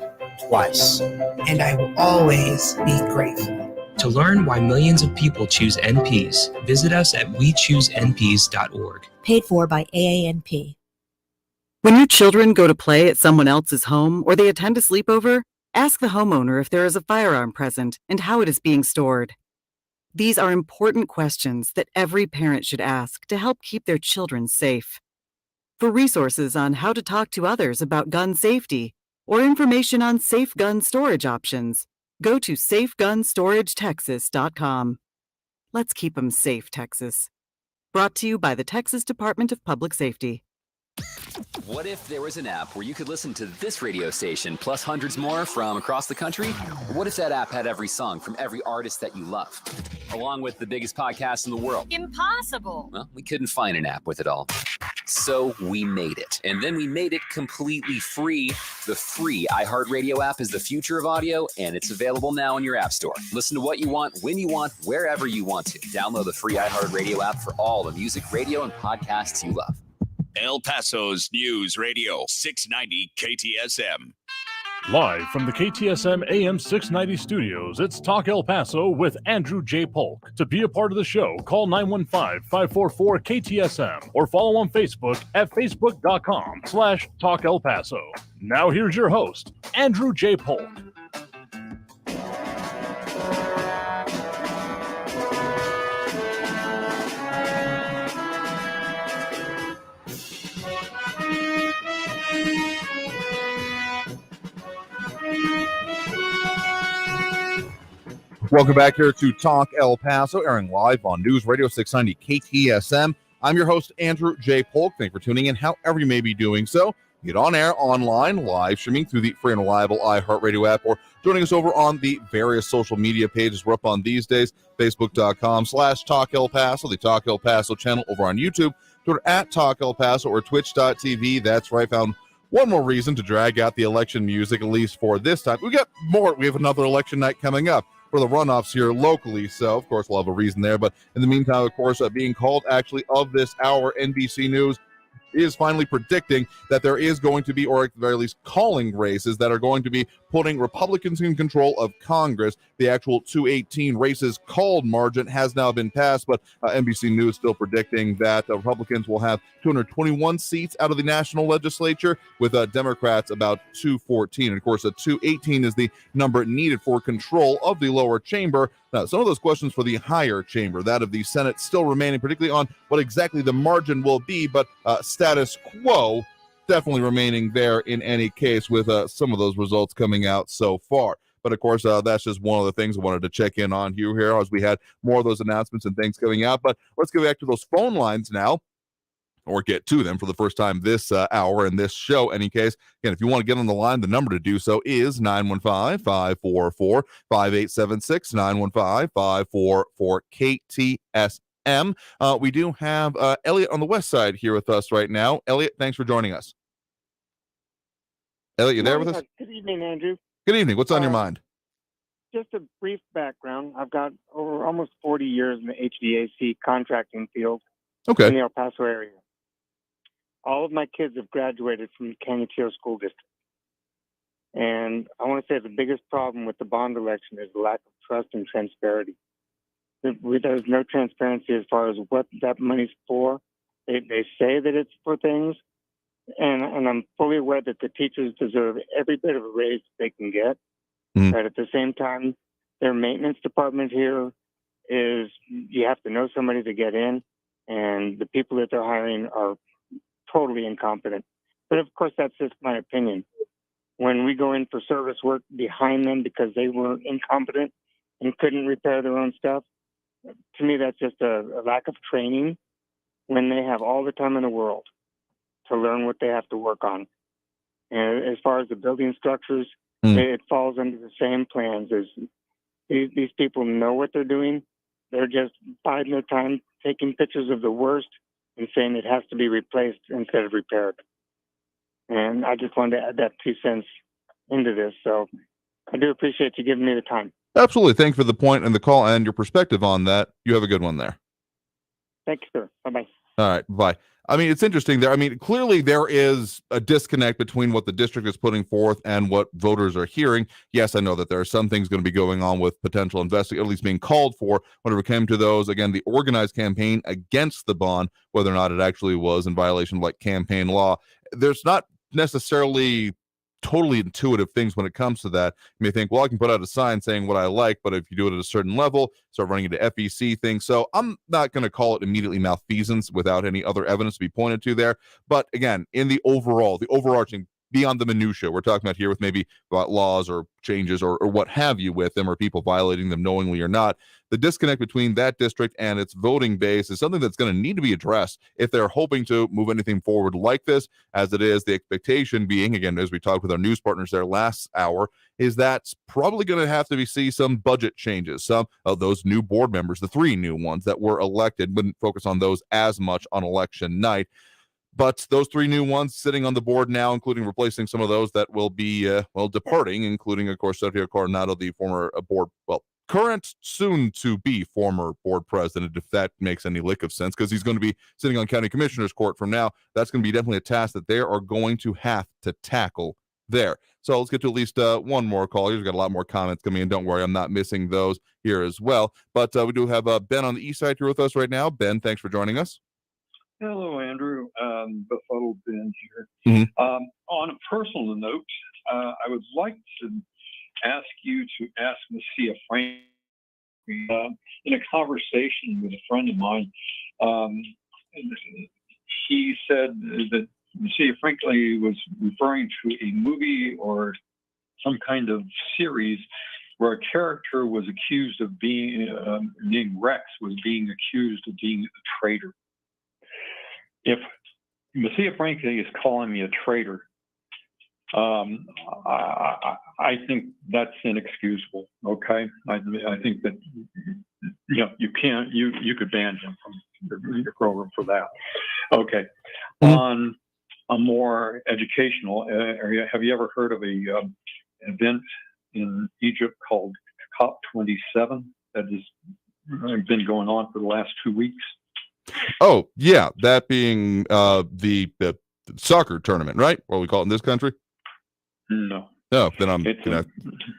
Twice. And I will always be grateful. To learn why millions of people choose NPs, visit us at wechoosenps.org. Paid for by AANP. When your children go to play at someone else's home or they attend a sleepover, ask the homeowner if there is a firearm present and how it is being stored. These are important questions that every parent should ask to help keep their children safe. For resources on how to talk to others about gun safety or information on safe gun storage options, go to safegunstorage.texas.com. Let's keep them safe, Texas. Brought to you by the Texas Department of Public Safety. What if there was an app where you could listen to this radio station plus hundreds more from across the country? What if that app had every song from every artist that you love, along with the biggest podcasts in the world? Impossible. Well, we couldn't find an app with it all. So we made it. And then we made it completely free. The free iHeartRadio app is the future of audio, and it's available now in your app store. Listen to what you want, when you want, wherever you want to. Download the free iHeartRadio app for all the music, radio, and podcasts you love. El Paso's News Radio 690 KTSM. Live from the KTSM AM 690 studios, it's Talk El Paso with Andrew J. Polk. To be a part of the show, call 915-544-KTSM or follow on Facebook at facebook.com/Talk El Paso. Now here's your host, Andrew J. Polk. Welcome back here to Talk El Paso, airing live on News Radio 690 KTSM. I'm your host, Andrew J. Polk. Thank you for tuning in, however you may be doing so. Get on air, online, live streaming through the free and reliable iHeartRadio app, or joining us over on the various social media pages we're up on these days, facebook.com/Talk El Paso, the Talk El Paso channel over on YouTube, Twitter at Talk El Paso, or twitch.tv. That's right, found one more reason to drag out the election music, at least for this time. We have another election night coming up for the runoffs here locally, so of course we'll have a reason there. But in the meantime, of course, being called actually of this hour, NBC News is finally predicting that there is going to be, or at the very least calling races that are going to be putting Republicans in control of Congress. The actual 218 races called margin has now been passed, but NBC News still predicting that Republicans will have 221 seats out of the national legislature, with Democrats about 214. And of course, 218 is the number needed for control of the lower chamber. Now, some of those questions for the higher chamber, that of the Senate, still remaining, particularly on what exactly the margin will be, but status quo definitely remaining there in any case, with some of those results coming out so far. But of course, that's just one of the things I wanted to check in on here as we had more of those announcements and things coming out. But let's go back to those phone lines now, or get to them for the first time this hour in this show. Any case, again, if you want to get on the line, the number to do so is 915-544-5876, 915-544-KTSM. We do have Elliot on the west side here with us right now. Elliot, thanks for joining us. Elliot, you there with us? Good evening, Andrew. Good evening. What's on your mind? Just a brief background. I've got over almost 40 years in the HVAC contracting field in the El Paso area. All of my kids have graduated from the Canutillo School District. And I want to say the biggest problem with the bond election is the lack of trust and transparency. There's no transparency as far as what that money's for. They say that it's for things, and I'm fully aware that the teachers deserve every bit of a raise they can get. But at the same time, their maintenance department here is, you have to know somebody to get in, and the people that they're hiring are totally incompetent. But of course, that's just my opinion. When we go in for service work behind them because they were incompetent and couldn't repair their own stuff, to me, that's just a lack of training when they have all the time in the world to learn what they have to work on. And as far as the building structures, it falls under the same plans as these people know what they're doing. They're just biding their time, taking pictures of the worst and saying it has to be replaced instead of repaired. And I just wanted to add that 2 cents into this. So I do appreciate you giving me the time. Absolutely. Thank you for the point and the call and your perspective on that. You have a good one there. Thank you, sir. Bye-bye. All right. Bye. I mean, it's interesting there. I mean, clearly there is a disconnect between what the district is putting forth and what voters are hearing. Yes, I know that there are some things going to be going on with potential investigation, at least being called for whenever it came to those. Again, the organized campaign against the bond, whether or not it actually was in violation of like campaign law. There's not necessarily totally intuitive things when it comes to that. You may think, well, I can put out a sign saying what I like, but if you do it at a certain level, start running into FEC things. So I'm not going to call it immediately malfeasance without any other evidence to be pointed to there. But again, in the overarching, beyond the minutia, we're talking about here with maybe about laws or changes or what have you with them, or people violating them knowingly or not. The disconnect between that district and its voting base is something that's going to need to be addressed if they're hoping to move anything forward like this. As it is, the expectation being, again, as we talked with our news partners there last hour, is that's probably going to have to see some budget changes. Some of those new board members, the 3 new ones that were elected, wouldn't focus on those as much on election night. But those 3 new ones sitting on the board now, including replacing some of those that will be, departing, including, of course, Sergio Coronado, the former current soon-to-be former board president, if that makes any lick of sense, because he's going to be sitting on county commissioner's court from now. That's going to be definitely a task that they are going to have to tackle there. So let's get to at least one more call. We've got a lot more comments coming in. Don't worry, I'm not missing those here as well. But we do have Ben on the east side here with us right now. Ben, thanks for joining us. Hello, Andrew. Befuddled Ben here. On a personal note, I would like to ask you to ask Messiah Frank. In a conversation with a friend of mine, he said that Messiah Franklin was referring to a movie or some kind of series where a character was accused of being, named Rex, was being accused of being a traitor. If Messiah Franklin is calling me a traitor, I think that's inexcusable. Okay, I think that you can't, you could ban him from your program for that. Okay, on a more educational area, have you ever heard of a event in Egypt called COP27 that has been going on for the last 2 weeks? Oh yeah, that being the soccer tournament, right? What we call it in this country. No. No, then I'm gonna.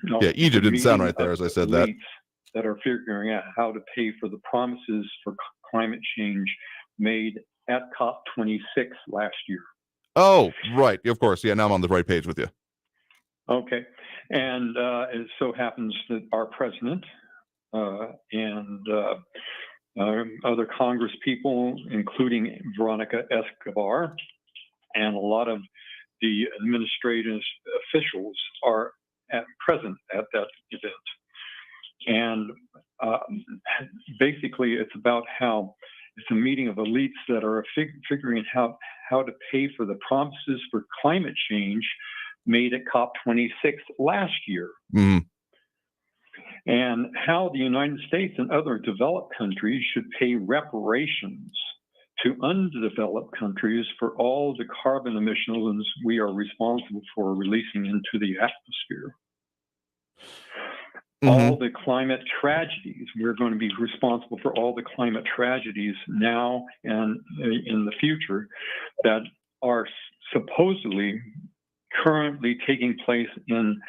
No, yeah, Egypt didn't sound right there as I said that. That are figuring out how to pay for the promises for climate change made at COP26 last year. Oh, right. Of course. Yeah, now I'm on the right page with you. Okay. And it so happens that our president and other Congress people, including Veronica Escobar, and a lot of the administrative officials are present at that event. And basically, it's about how it's a meeting of elites that are figuring out how to pay for the promises for climate change made at COP26 last year. And how the United States and other developed countries should pay reparations to undeveloped countries for all the carbon emissions we are responsible for releasing into the atmosphere. All the climate tragedies, we're going to be responsible for all the climate tragedies now and in the future that are supposedly currently taking place in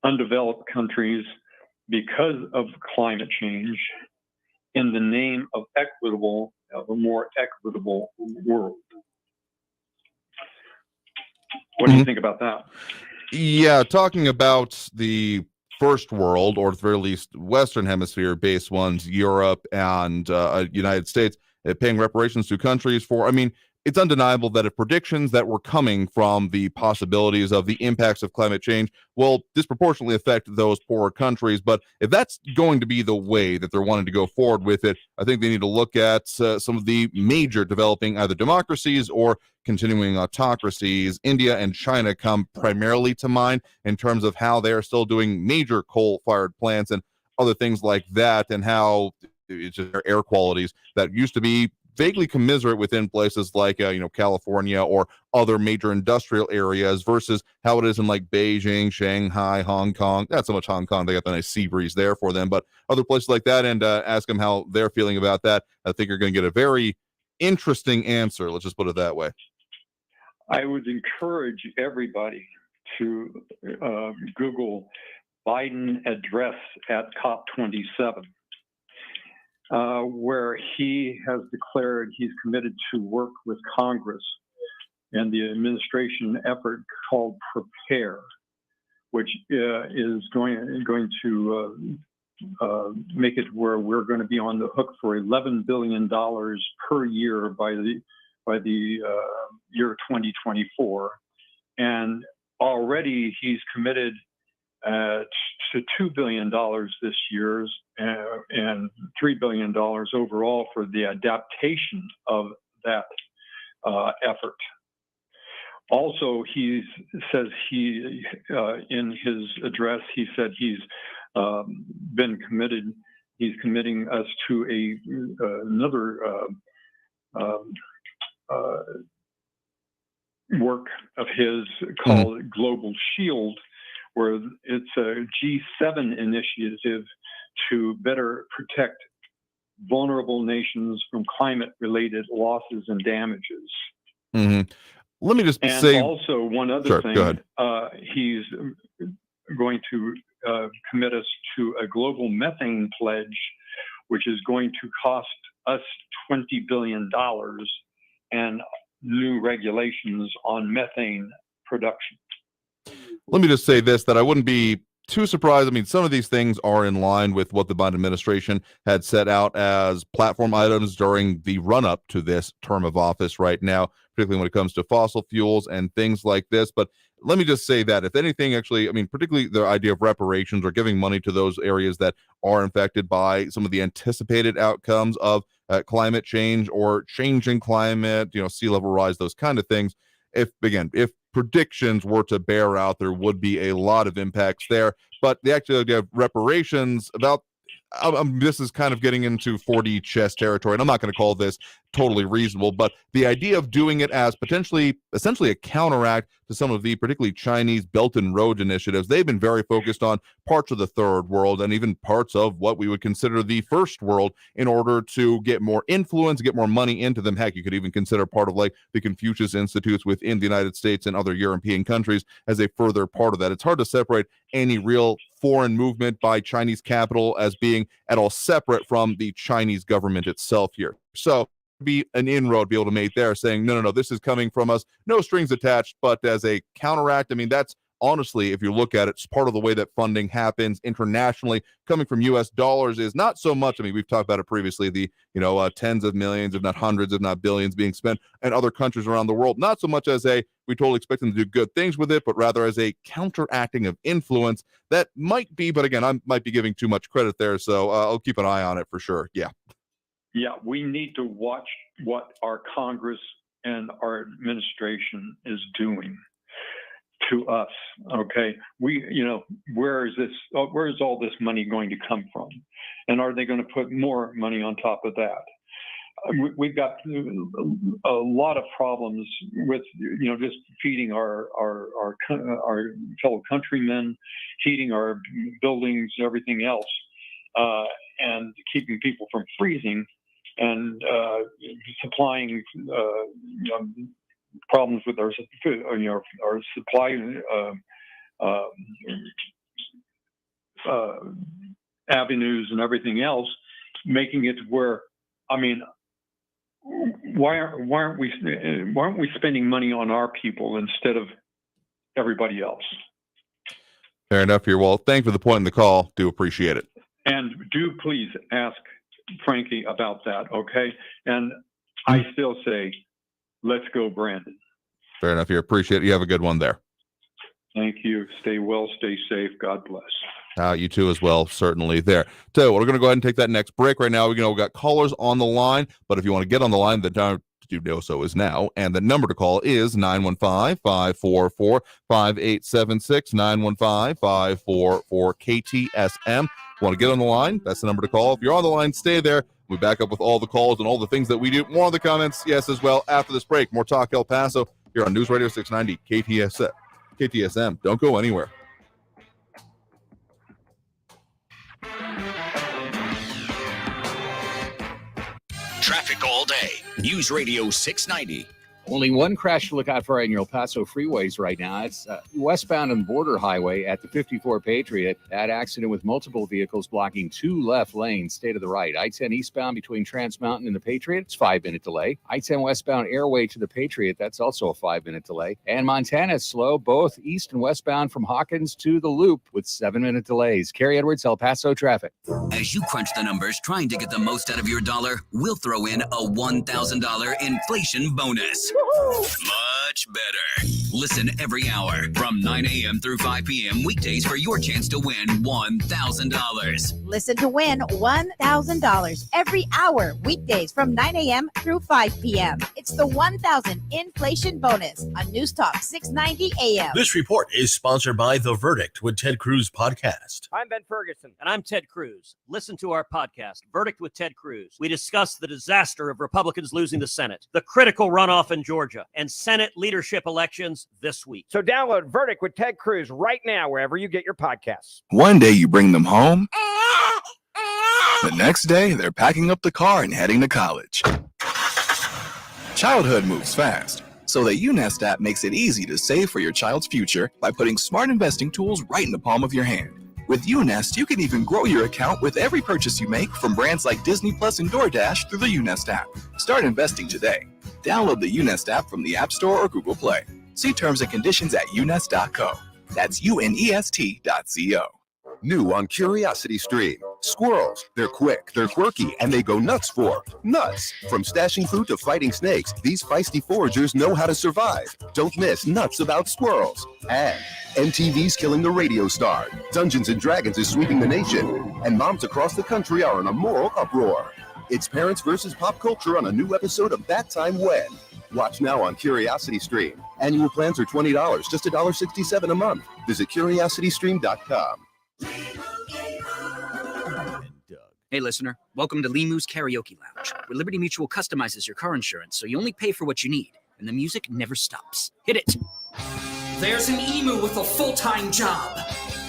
undeveloped countries because of climate change in the name of a more equitable world. What do you think about that? Yeah, talking about the first world, or at the very least Western Hemisphere based ones, Europe and United States, paying reparations to countries for, I mean, it's undeniable that if predictions that were coming from the possibilities of the impacts of climate change will disproportionately affect those poorer countries. But if that's going to be the way that they're wanting to go forward with it, I think they need to look at some of the major developing either democracies or continuing autocracies. India and China come primarily to mind in terms of how they are still doing major coal-fired plants and other things like that, and how it's just their air qualities that used to be vaguely commiserate within places like California or other major industrial areas versus how it is in like Beijing, Shanghai, Hong Kong. Not so much Hong Kong, they got the nice sea breeze there for them, but other places like that, and ask them how they're feeling about that. I think you're going to get a very interesting answer. Let's just put it that way. I would encourage everybody to Google Biden address at COP27. Where he has declared he's committed to work with Congress and the administration effort called PREPARE, which is going to make it where we're going to be on the hook for $11 billion per year by the year 2024, and already he's committed to $2 billion this year and $3 billion overall for the adaptation of that effort. Also, he says in his address, he said he's been committed. He's committing us to another work of his called Global Shield, where it's a G7 initiative to better protect vulnerable nations from climate-related losses and damages. Mm-hmm. Let me just and say... also one other thing, go ahead. He's going to commit us to a global methane pledge, which is going to cost us $20 billion and new regulations on methane production. Let me just say this, that I wouldn't be too surprised. I mean, some of these things are in line with what the Biden administration had set out as platform items during the run-up to this term of office right now, particularly when it comes to fossil fuels and things like this. But let me just say that if anything, actually, I mean, particularly the idea of reparations or giving money to those areas that are infected by some of the anticipated outcomes of climate change or changing climate, sea level rise, those kind of things. If predictions were to bear out, there would be a lot of impacts there. But the actual idea of reparations, this is kind of getting into 4D chess territory, and I'm not going to call this totally reasonable, but the idea of doing it as potentially, essentially a counteract to some of the particularly Chinese Belt and Road initiatives. They've been very focused on parts of the third world and even parts of what we would consider the first world in order to get more influence, get more money into them. Heck, you could even consider part of like the Confucius Institutes within the United States and other European countries as a further part of that. It's hard to separate any real foreign movement by Chinese capital as being at all separate from the Chinese government itself here. So be an inroad be able to make there saying, no, this is coming from us, no strings attached, but as a counteract. I mean, that's honestly, if you look at it, it's part of the way that funding happens internationally. Coming from US dollars is not so much. I mean, we've talked about it previously, the tens of millions, if not hundreds, if not billions being spent in other countries around the world, not so much as we totally expect them to do good things with it, but rather as a counteracting of influence that might be, but again, I might be giving too much credit there, so I'll keep an eye on it for sure. Yeah, we need to watch what our Congress and our administration is doing to us. Okay, where is all this money going to come from, and are they going to put more money on top of that? We've got a lot of problems with just feeding our fellow countrymen, heating our buildings, everything else, and keeping people from freezing, and supplying problems with our supply avenues and everything else, making it where, I mean, why aren't we spending money on our people instead of everybody else? Fair enough here. Well, thanks for the point in the call. Do appreciate it. And do please ask Frankie about that, okay? And I still say, let's go, Brandon. Fair enough here. Appreciate it. You have a good one there. Thank you. Stay well, stay safe. God bless. You too as well, certainly there. So we're going to go ahead and take that next break right now. We've got callers on the line, but if you want to get on the line, the time to do so is now. And the number to call is 915-544-5876, 915-544-KTSM. Want to get on the line? That's the number to call. If you're on the line, stay there. We back up with all the calls and all the things that we do. More on the comments, yes, as well, after this break. More Talk El Paso here on News Radio 690 KTSM. Don't go anywhere. Traffic all day. News Radio 690. Only one crash to look out for in your El Paso freeways right now. It's westbound and Border Highway at the 54 Patriot. That accident with multiple vehicles blocking two left lanes. Stay to the right. I-10 eastbound between Trans Mountain and the Patriot. It's 5-minute delay. I-10 westbound Airway to the Patriot. That's also a 5-minute delay. And Montana is slow, both east and westbound from Hawkins to the Loop with 7-minute delays. Kerry Edwards, El Paso traffic. As you crunch the numbers trying to get the most out of your dollar, we'll throw in a $1,000 inflation bonus. Much better. Listen every hour from 9 a.m. through 5 p.m. weekdays for your chance to win $1,000. Listen to win $1,000 every hour, weekdays from 9 a.m. through 5 p.m. It's the 1,000 inflation bonus on News Talk 690 a.m. This report is sponsored by The Verdict with Ted Cruz podcast. I'm Ben Ferguson. And I'm Ted Cruz. Listen to our podcast, Verdict with Ted Cruz. We discuss the disaster of Republicans losing the Senate, the critical runoff in Georgia, and Senate leadership elections this week. So download Verdict with Ted Cruz right now wherever you get your podcasts. One day you bring them home. The next day, they're packing up the car and heading to college. Childhood moves fast, so the UNEST app makes it easy to save for your child's future by putting smart investing tools right in the palm of your hand. With UNEST, you can even grow your account with every purchase you make from brands like Disney Plus and DoorDash through the UNEST app. Start investing today. Download the UNEST app from the App Store or Google Play. See terms and conditions at unest.co. That's UNEST.co. New on Curiosity Stream. Squirrels. They're quick, they're quirky, and they go nuts for nuts. From stashing food to fighting snakes, these feisty foragers know how to survive. Don't miss Nuts About Squirrels. And MTV's killing the radio star. Dungeons and Dragons is sweeping the nation. And moms across the country are in a moral uproar. It's parents versus pop culture on a new episode of That Time When. Watch now on Curiosity Stream. Annual plans are $20, just $1.67 a month. Visit curiositystream.com. Hey, listener, welcome to Limu's Karaoke Lounge, where Liberty Mutual customizes your car insurance so you only pay for what you need, and the music never stops. Hit it. There's an emu with a full-time job.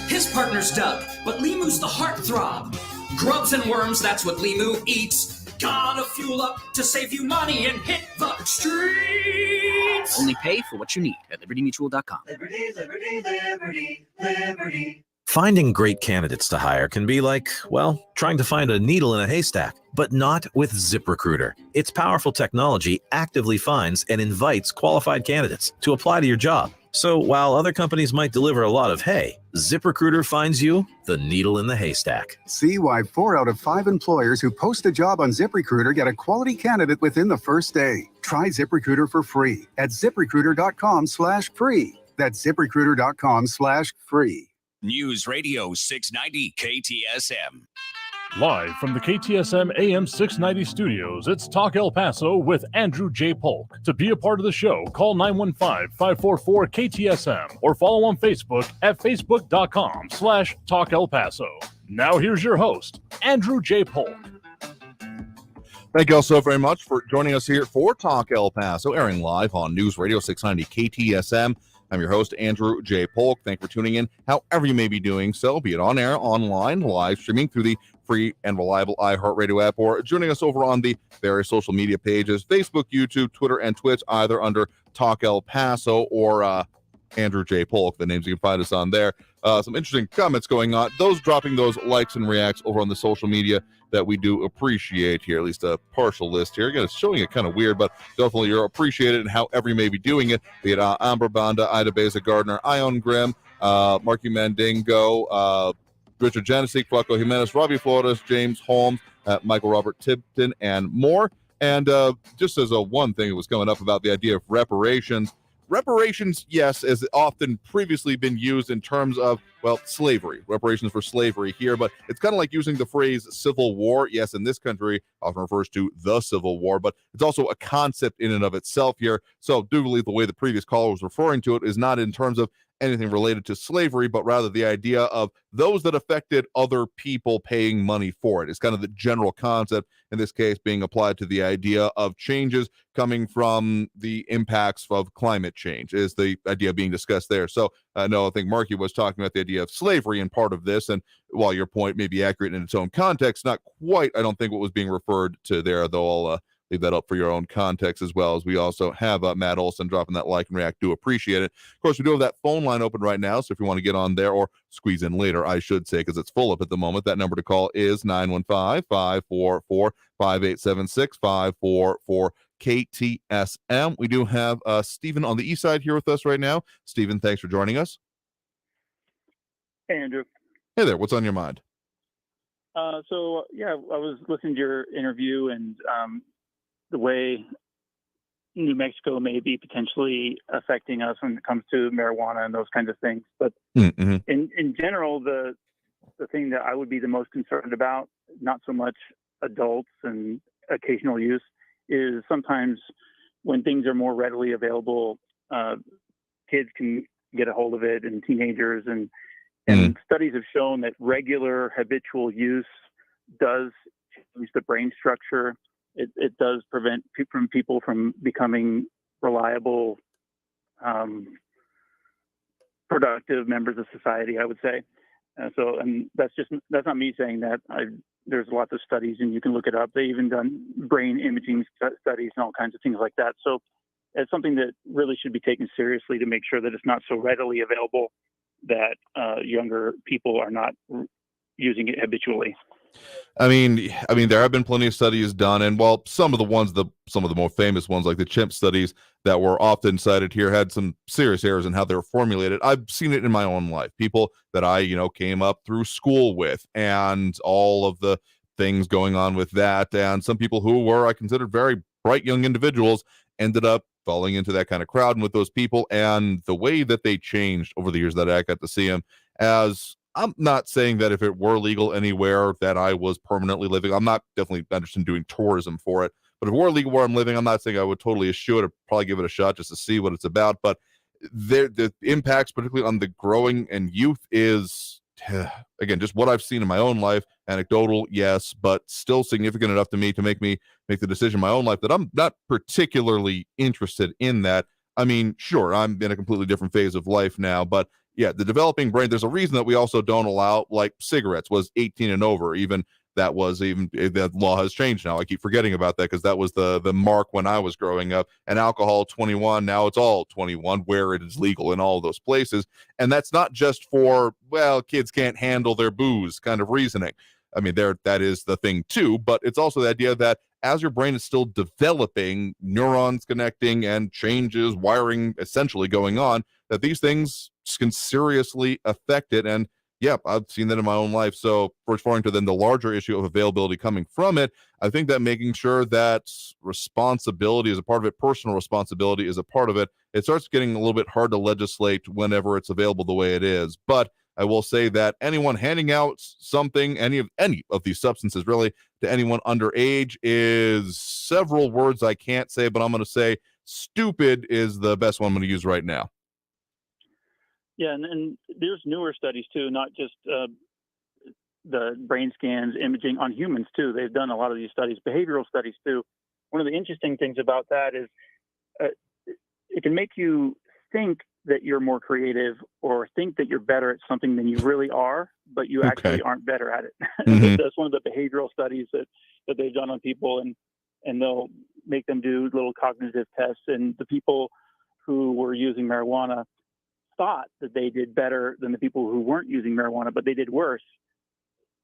His partner's Doug, but Limu's the heartthrob. Grubs and worms, that's what Limu eats. Gotta fuel up to save you money and hit the streets. Only pay for what you need at libertymutual.com. Liberty, liberty, liberty, liberty. Finding great candidates to hire can be like, well, trying to find a needle in a haystack, but not with ZipRecruiter. Its powerful technology actively finds and invites qualified candidates to apply to your job. So while other companies might deliver a lot of hay, ZipRecruiter finds you the needle in the haystack. See why 4 out of 5 employers who post a job on ZipRecruiter get a quality candidate within the first day. Try ZipRecruiter for free at ZipRecruiter.com/free. That's ZipRecruiter.com/free. News Radio 690 KTSM. Live from the KTSM AM 690 studios, it's Talk El Paso with Andrew J. Polk. To be a part of the show, call 915-544-KTSM or follow on Facebook at facebook.com/Talk El Paso. Now here's your host, Andrew J. Polk. Thank you all so very much for joining us here for Talk El Paso, airing live on News Radio 690 KTSM. I'm your host, Andrew J. Polk. Thank you for tuning in, however you may be doing so, be it on air, online, live streaming through the free and reliable iHeartRadio app, or joining us over on the various social media pages, Facebook, YouTube, Twitter, and Twitch, either under Talk El Paso or Andrew J. Polk, the names you can find us on there. Some interesting comments going on. Those dropping those likes and reacts over on the social media that we do appreciate here, at least a partial list here. Again, it's showing it kind of weird, but definitely you're appreciated in however you may be doing it. Be it Amber Banda, Ida Beza Gardner, Ion Grimm, Marky Mandingo, Richard Janicek, Flaco Jimenez, Robbie Flores, James Holmes, Michael Robert Tipton, and more. And just as a one thing that was coming up about the idea of reparations, yes, has often previously been used in terms of, well, slavery, reparations for slavery here, but it's kind of like using the phrase civil war. Yes, in this country, often refers to the Civil War, but it's also a concept in and of itself here. So do believe the way the previous caller was referring to it is not in terms of anything related to slavery, but rather the idea of those that affected other people paying money for it. It's kind of the general concept, in this case being applied to the idea of changes coming from the impacts of climate change is the idea being discussed there. So I think Marky was talking about the idea of slavery in part of this, and while your point may be accurate in its own context, not quite, I don't think, what was being referred to there, though I'll leave that up for your own context, as well as we also have Matt Olson dropping that like and react. Do appreciate it. Of course, we do have that phone line open right now, so if you want to get on there, or squeeze in later, I should say, because it's full up at the moment, that number to call is 915-544-5876, 544 KTSM. We do have Stephen on the east side here with us right now. Stephen, thanks for joining us. Hey, Andrew. Hey there, what's on your mind? I was listening to your interview and the way New Mexico may be potentially affecting us when it comes to marijuana and those kinds of things. But in general, the thing that I would be the most concerned about, not so much adults and occasional use, is sometimes when things are more readily available, kids can get a hold of it, and teenagers, and studies have shown that regular habitual use does change the brain structure. It does prevent people from becoming reliable, productive members of society, I would say. And that's not me saying that. There's lots of studies, and you can look it up. They've even done brain imaging studies and all kinds of things like that. So it's something that really should be taken seriously to make sure that it's not so readily available that younger people are not using it habitually. I mean, there have been plenty of studies done, and while some of the more famous ones, like the chimp studies that were often cited here, had some serious errors in how they were formulated. I've seen it in my own life. People that I, came up through school with, and all of the things going on with that, and some people who were, I considered, very bright young individuals, ended up falling into that kind of crowd and with those people, and the way that they changed over the years that I got to see them. As I'm not saying that if it were legal anywhere that I was permanently living, I'm not definitely interested in doing tourism for it, but if it were legal where I'm living, I'm not saying I would totally eschew it or probably give it a shot just to see what it's about. But the impacts, particularly on the growing and youth, is, again, just what I've seen in my own life, anecdotal, yes, but still significant enough to me to make the decision in my own life that I'm not particularly interested in that. I mean, sure, I'm in a completely different phase of life now, but yeah, the developing brain, there's a reason that we also don't allow, like, cigarettes was 18 and over. That law has changed now. I keep forgetting about that because that was the mark when I was growing up. And alcohol, 21. Now it's all 21 where it is legal in all those places. And that's not just for, well, kids can't handle their booze kind of reasoning. I mean, that is the thing too, but it's also the idea that as your brain is still developing, neurons connecting and changes, wiring essentially going on, that these things can seriously affect it. And yeah, I've seen that in my own life. So referring to then the larger issue of availability coming from it, I think that making sure that responsibility is a part of it, personal responsibility is a part of it, it starts getting a little bit hard to legislate whenever it's available the way it is. But I will say that anyone handing out something, any of these substances really, to anyone underage is several words I can't say, but I'm going to say stupid is the best one I'm going to use right now. Yeah, and there's newer studies too, not just the brain scans, imaging on humans too. They've done a lot of these studies, behavioral studies too. One of the interesting things about that is it can make you think that you're more creative or think that you're better at something than you really are, but you actually aren't better at it. Mm-hmm. That's one of the behavioral studies that they've done on people, and they'll make them do little cognitive tests, and the people who were using marijuana thought that they did better than the people who weren't using marijuana, but they did worse.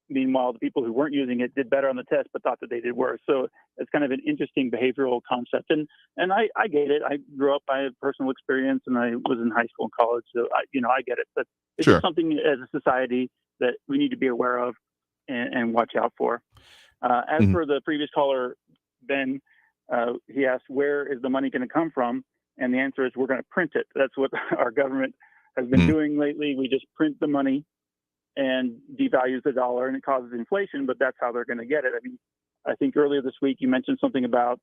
Meanwhile, the people who weren't using it did better on the test, but thought that they did worse. So it's kind of an interesting behavioral concept. And I get it. I grew up, I had personal experience, and I was in high school and college. So, I get it. But it's Sure. just something as a society that we need to be aware of and watch out for. As for the previous caller, Ben, he asked, where is the money going to come from? And the answer is we're going to print it. That's what our government has been doing lately. We just print the money and devalues the dollar, and it causes inflation, but that's how they're going to get it. I mean, I think earlier this week you mentioned something about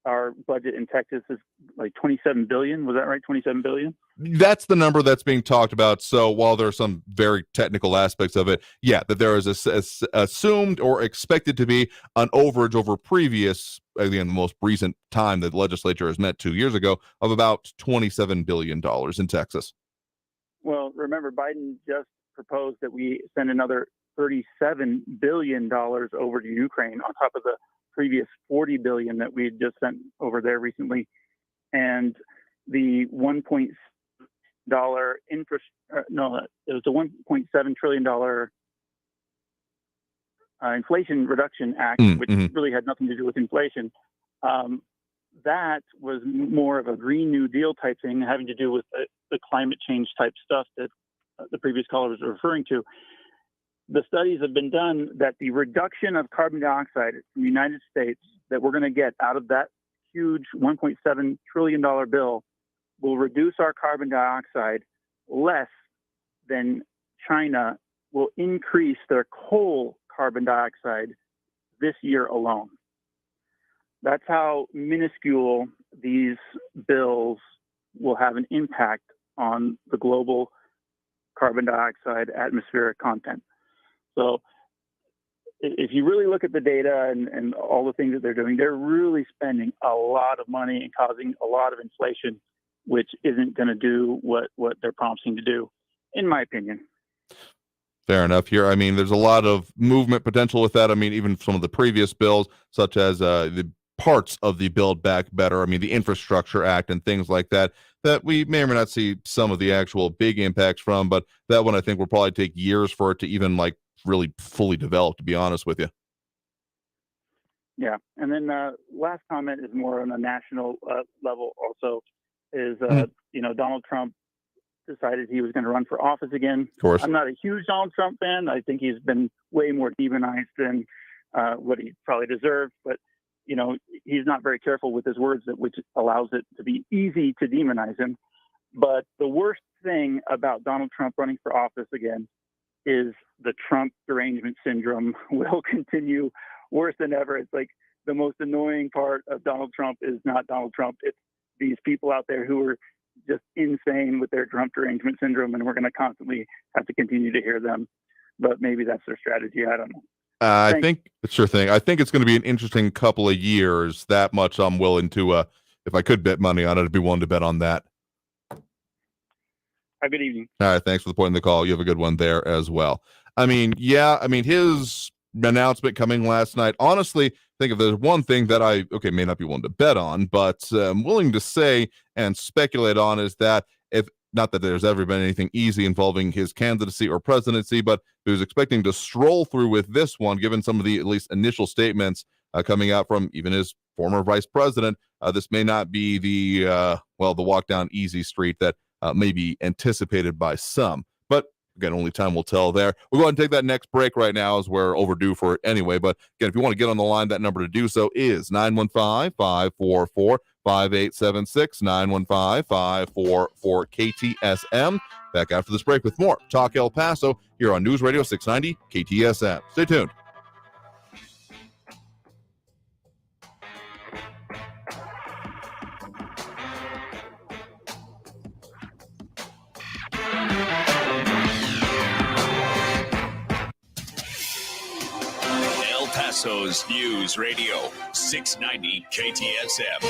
our budget in Texas is like $27 billion. Was that right? $27 billion? That's the number that's being talked about. So while there are some very technical aspects of it, yeah, that there is assumed or expected to be an overage over previous, again, the most recent time that the legislature has met 2 years ago, of about $27 billion in Texas. Well, remember, Biden just proposed that we send another $37 billion over to Ukraine on top of the previous $40 billion that we had just sent over there recently. And the $1.7 trillion Inflation Reduction Act, which really had nothing to do with inflation. That was more of a Green New Deal type thing, having to do with the climate change type stuff that the previous caller was referring to. The studies have been done that the reduction of carbon dioxide in the United States that we're going to get out of that huge $1.7 trillion bill will reduce our carbon dioxide less than China will increase their coal carbon dioxide this year alone. That's how minuscule these bills will have an impact on the global carbon dioxide atmospheric content. So if you really look at the data and all the things that they're doing, they're really spending a lot of money and causing a lot of inflation, which isn't going to do what they're promising to do, in my opinion. Fair enough here. I mean, there's a lot of movement potential with that. I mean, even some of the previous bills, such as the parts of the Build Back Better, I mean, the Infrastructure Act and things like that, that we may or may not see some of the actual big impacts from, but that one I think will probably take years for it to even like really fully develop, to be honest with you. Yeah. And then last comment is more on a national level also is, Donald Trump decided he was going to run for office again. Of course. I'm not a huge Donald Trump fan. I think he's been way more demonized than what he probably deserved. But, he's not very careful with his words, which allows it to be easy to demonize him. But the worst thing about Donald Trump running for office again is the Trump derangement syndrome will continue worse than ever. It's like the most annoying part of Donald Trump is not Donald Trump. It's these people out there who are just insane with their Trump derangement syndrome, and we're going to constantly have to continue to hear them. But maybe that's their strategy. I don't know. I think sure thing. I think it's going to be an interesting couple of years. That much I'm willing to, if I could bet money on it, I'd be willing to bet on that. Have a good evening. All right. Thanks for the point in the call. You have a good one there as well. I mean, his announcement coming last night, honestly, I think if there's one thing that I, may not be willing to bet on, but I'm willing to say and speculate on is that not that there's ever been anything easy involving his candidacy or presidency, but he was expecting to stroll through with this one, given some of the at least initial statements coming out from even his former vice president. This may not be the walk down easy street that may be anticipated by some. But again, only time will tell there. We'll go ahead and take that next break right now as we're overdue for it anyway. But again, if you want to get on the line, that number to do so is 915-544-5876, 915-544-KTSM. Back after this break with more Talk El Paso here on News Radio 690 KTSM. Stay tuned. El Paso's News Radio 690 KTSM.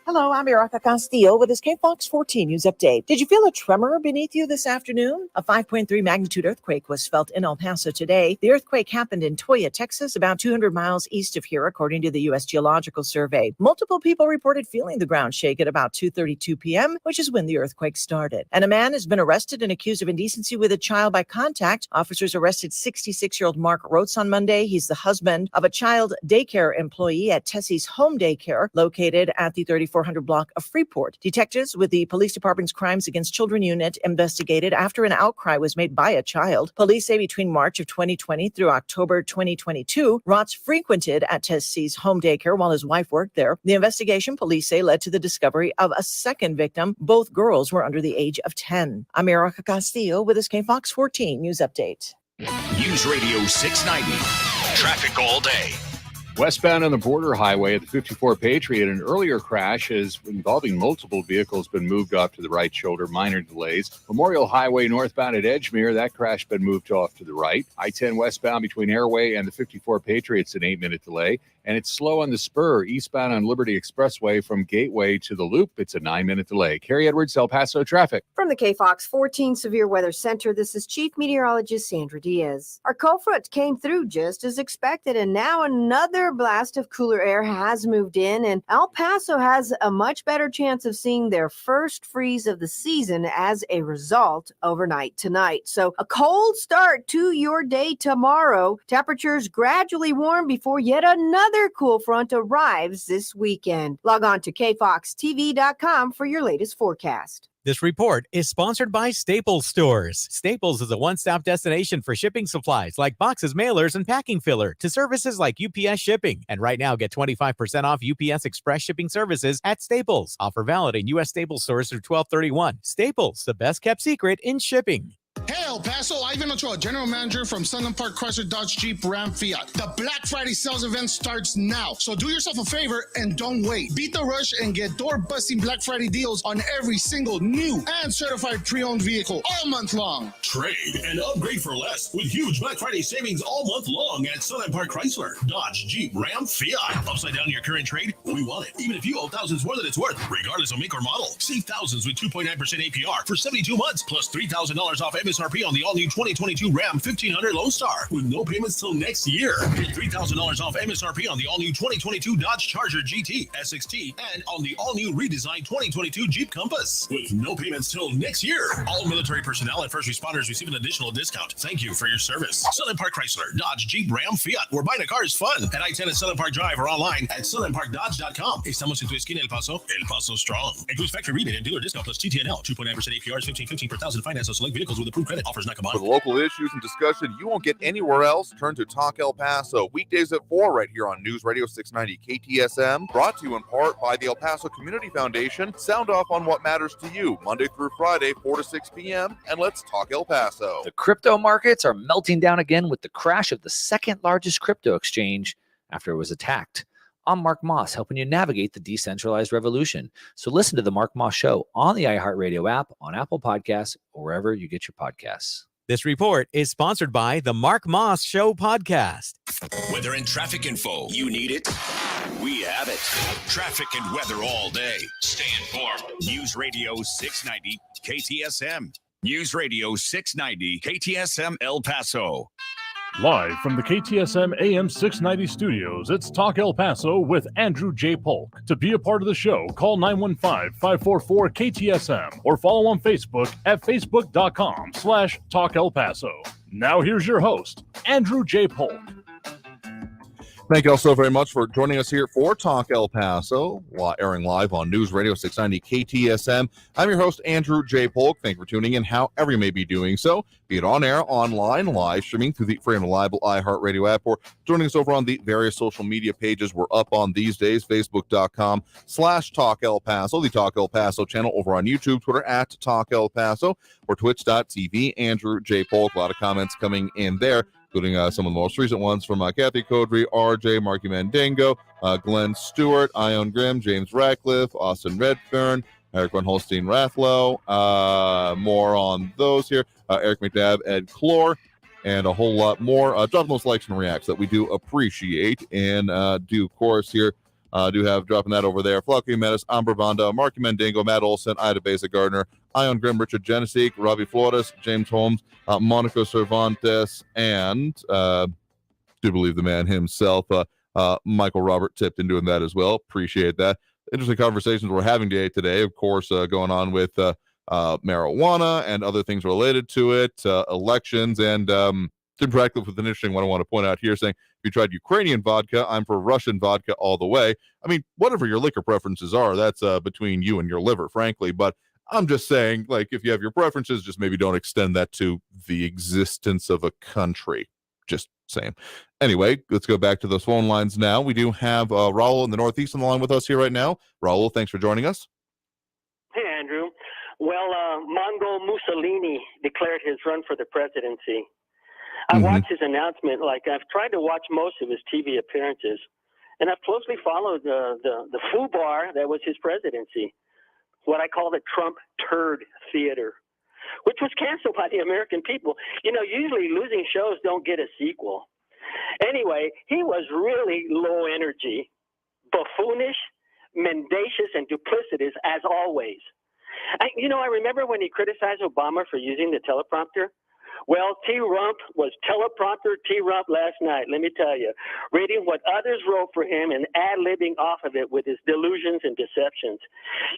Hello, I'm Erica Castillo with this KFOX 14 News Update. Did you feel a tremor beneath you this afternoon? A 5.3 magnitude earthquake was felt in El Paso today. The earthquake happened in Toya, Texas, about 200 miles east of here, according to the U.S. Geological Survey. Multiple people reported feeling the ground shake at about 2:32 p.m., which is when the earthquake started. And a man has been arrested and accused of indecency with a child by contact. Officers arrested 66-year-old Mark Rotz on Monday. He's the husband of a child daycare employee at Tessie's Home Daycare, located at the 3400 block of Freeport. Detectives with the police department's Crimes Against Children unit investigated after an outcry was made by a child. Police say between March of 2020 through October 2022, Rotz frequented at Tessie's Home Daycare while his wife worked there. The investigation, police say, led to the discovery of a second victim. Both girls were under the age of 10. I'm Erica Castillo with this KFOX 14 News Update. News Radio 690. Traffic all day. Westbound on the border highway at the 54 Patriot, an earlier crash is involving multiple vehicles been moved off to the right shoulder, minor delays. Memorial Highway northbound at Edgemere, that crash been moved off to the right. I-10 westbound between Airway and the 54 Patriot's an 8-minute delay. And it's slow on the spur eastbound on Liberty Expressway from Gateway to the Loop. It's a 9-minute delay. Carrie Edwards, El Paso traffic. From the KFOX 14 Severe Weather Center, this is Chief Meteorologist Sandra Diaz. Our cold front came through just as expected, and now another blast of cooler air has moved in, and El Paso has a much better chance of seeing their first freeze of the season as a result overnight tonight. So a cold start to your day tomorrow. Temperatures gradually warm before yet another cool front arrives this weekend. Log on to kfoxtv.com for your latest forecast. This report is sponsored by Staples Stores. Staples is a one-stop destination for shipping supplies like boxes, mailers, and packing filler to services like UPS shipping. And right now, get 25% off UPS Express shipping services at Staples. Offer valid in U.S. Staples stores through 12/31. Staples, the best-kept secret in shipping. Hey, El Paso, Ivan Ochoa, General Manager from Sunland Park Chrysler Dodge Jeep Ram Fiat. The Black Friday sales event starts now, so do yourself a favor and don't wait. Beat the rush and get door-busting Black Friday deals on every single new and certified pre-owned vehicle all month long. Trade and upgrade for less with huge Black Friday savings all month long at Sunland Park Chrysler, Dodge, Jeep, Ram, Fiat. Upside down your current trade? We want it. Even if you owe thousands more than it's worth, regardless of make or model. Save thousands with 2.9% APR for 72 months, plus $3,000 off MSRP on the all-new 2022 Ram 1500 Lone Star with no payments till next year. Get $3,000 off MSRP on the all-new 2022 Dodge Charger GT, SXT, and on the all-new redesigned 2022 Jeep Compass with no payments till next year. All military personnel and first responders receive an additional discount. Thank you for your service. Sunland Park Chrysler, Dodge, Jeep, Ram, Fiat, where buying a car is fun. At I-10 at Sunland Park Drive or online at sunlandparkdodge.com. Estamos en tu esquina, El Paso. El Paso Strong. Includes factory rebate and dealer discount plus TTNL. 2.9% APR is $15.15 per thousand finance on select vehicles with approved credit. Offers not combined. For the local issues and discussion you won't get anywhere else, turn to Talk El Paso. Weekdays at 4 right here on News Radio 690 KTSM. Brought to you in part by the El Paso Community Foundation. Sound off on what matters to you. Monday through Friday, 4 to 6 p.m. And let's talk El Paso. The crypto markets are melting down again with the crash of the second largest crypto exchange after it was attacked. I'm Mark Moss, helping you navigate the decentralized revolution. So listen to the Mark Moss Show on the iHeartRadio app, on Apple Podcasts, or wherever you get your podcasts. This report is sponsored by the Mark Moss Show podcast. Weather and traffic info. You need it? We have it. Traffic and weather all day. Stay informed. News Radio 690 KTSM. News Radio 690 KTSM El Paso. Live from the KTSM AM 690 studios, it's Talk El Paso with Andrew J. Polk. To be a part of the show, call 915-544-KTSM or follow on Facebook at facebook.com/Talk El Paso. Now here's your host, Andrew J. Polk. Thank you all so very much for joining us here for Talk El Paso, airing live on News Radio 690 KTSM. I'm your host, Andrew J. Polk. Thank you for tuning in, however you may be doing so, be it on air, online, live streaming through the free and reliable iHeartRadio app, or joining us over on the various social media pages we're up on these days, facebook.com/Talk El Paso, the Talk El Paso channel over on YouTube, Twitter at Talk El Paso, or twitch.tv, Andrew J. Polk. A lot of comments coming in there, including some of the most recent ones from Kathy Codry, RJ, Marky Mandingo, Glenn Stewart, Ion Grimm, James Ratcliffe, Austin Redfern, Eric Van Holstein Rathlow, more on those here, Eric McNabb, Ed Clore, and a whole lot more. Drop those likes and reacts that we do appreciate, and do, of course, here Do have dropping that over there. Flocky Menace, Amber Banda, Marky Mandingo, Matt Olson, Ida Beza Gardner, Ion Grimm, Richard Genesik, Robbie Flores, James Holmes, Monica Cervantes, and do believe the man himself, Michael Robert tipped in doing that as well. Appreciate that. Interesting conversations we're having today, of course, going on with marijuana and other things related to it, elections, and in practice with an interesting one I want to point out here, saying if you tried Ukrainian vodka, I'm for Russian vodka all the way. I mean, whatever your liquor preferences are, that's between you and your liver, frankly. But I'm just saying, like, if you have your preferences, just maybe don't extend that to the existence of a country. Just saying. Anyway, let's go back to those phone lines now. We do have Raul in the Northeast on the line with us here right now. Raul, thanks for joining us. Hey, Andrew. Well, Mongol Mussolini declared his run for the presidency. I watched his announcement. Like, I've tried to watch most of his TV appearances, and I've closely followed the foobar that was his presidency, what I call the Trump turd theater, which was canceled by the American people. You know, usually losing shows don't get a sequel. Anyway, he was really low energy, buffoonish, mendacious, and duplicitous as always. I remember when he criticized Obama for using the teleprompter. Well, T-Rump was teleprompter T-Rump last night, let me tell you, reading what others wrote for him and ad-libbing off of it with his delusions and deceptions.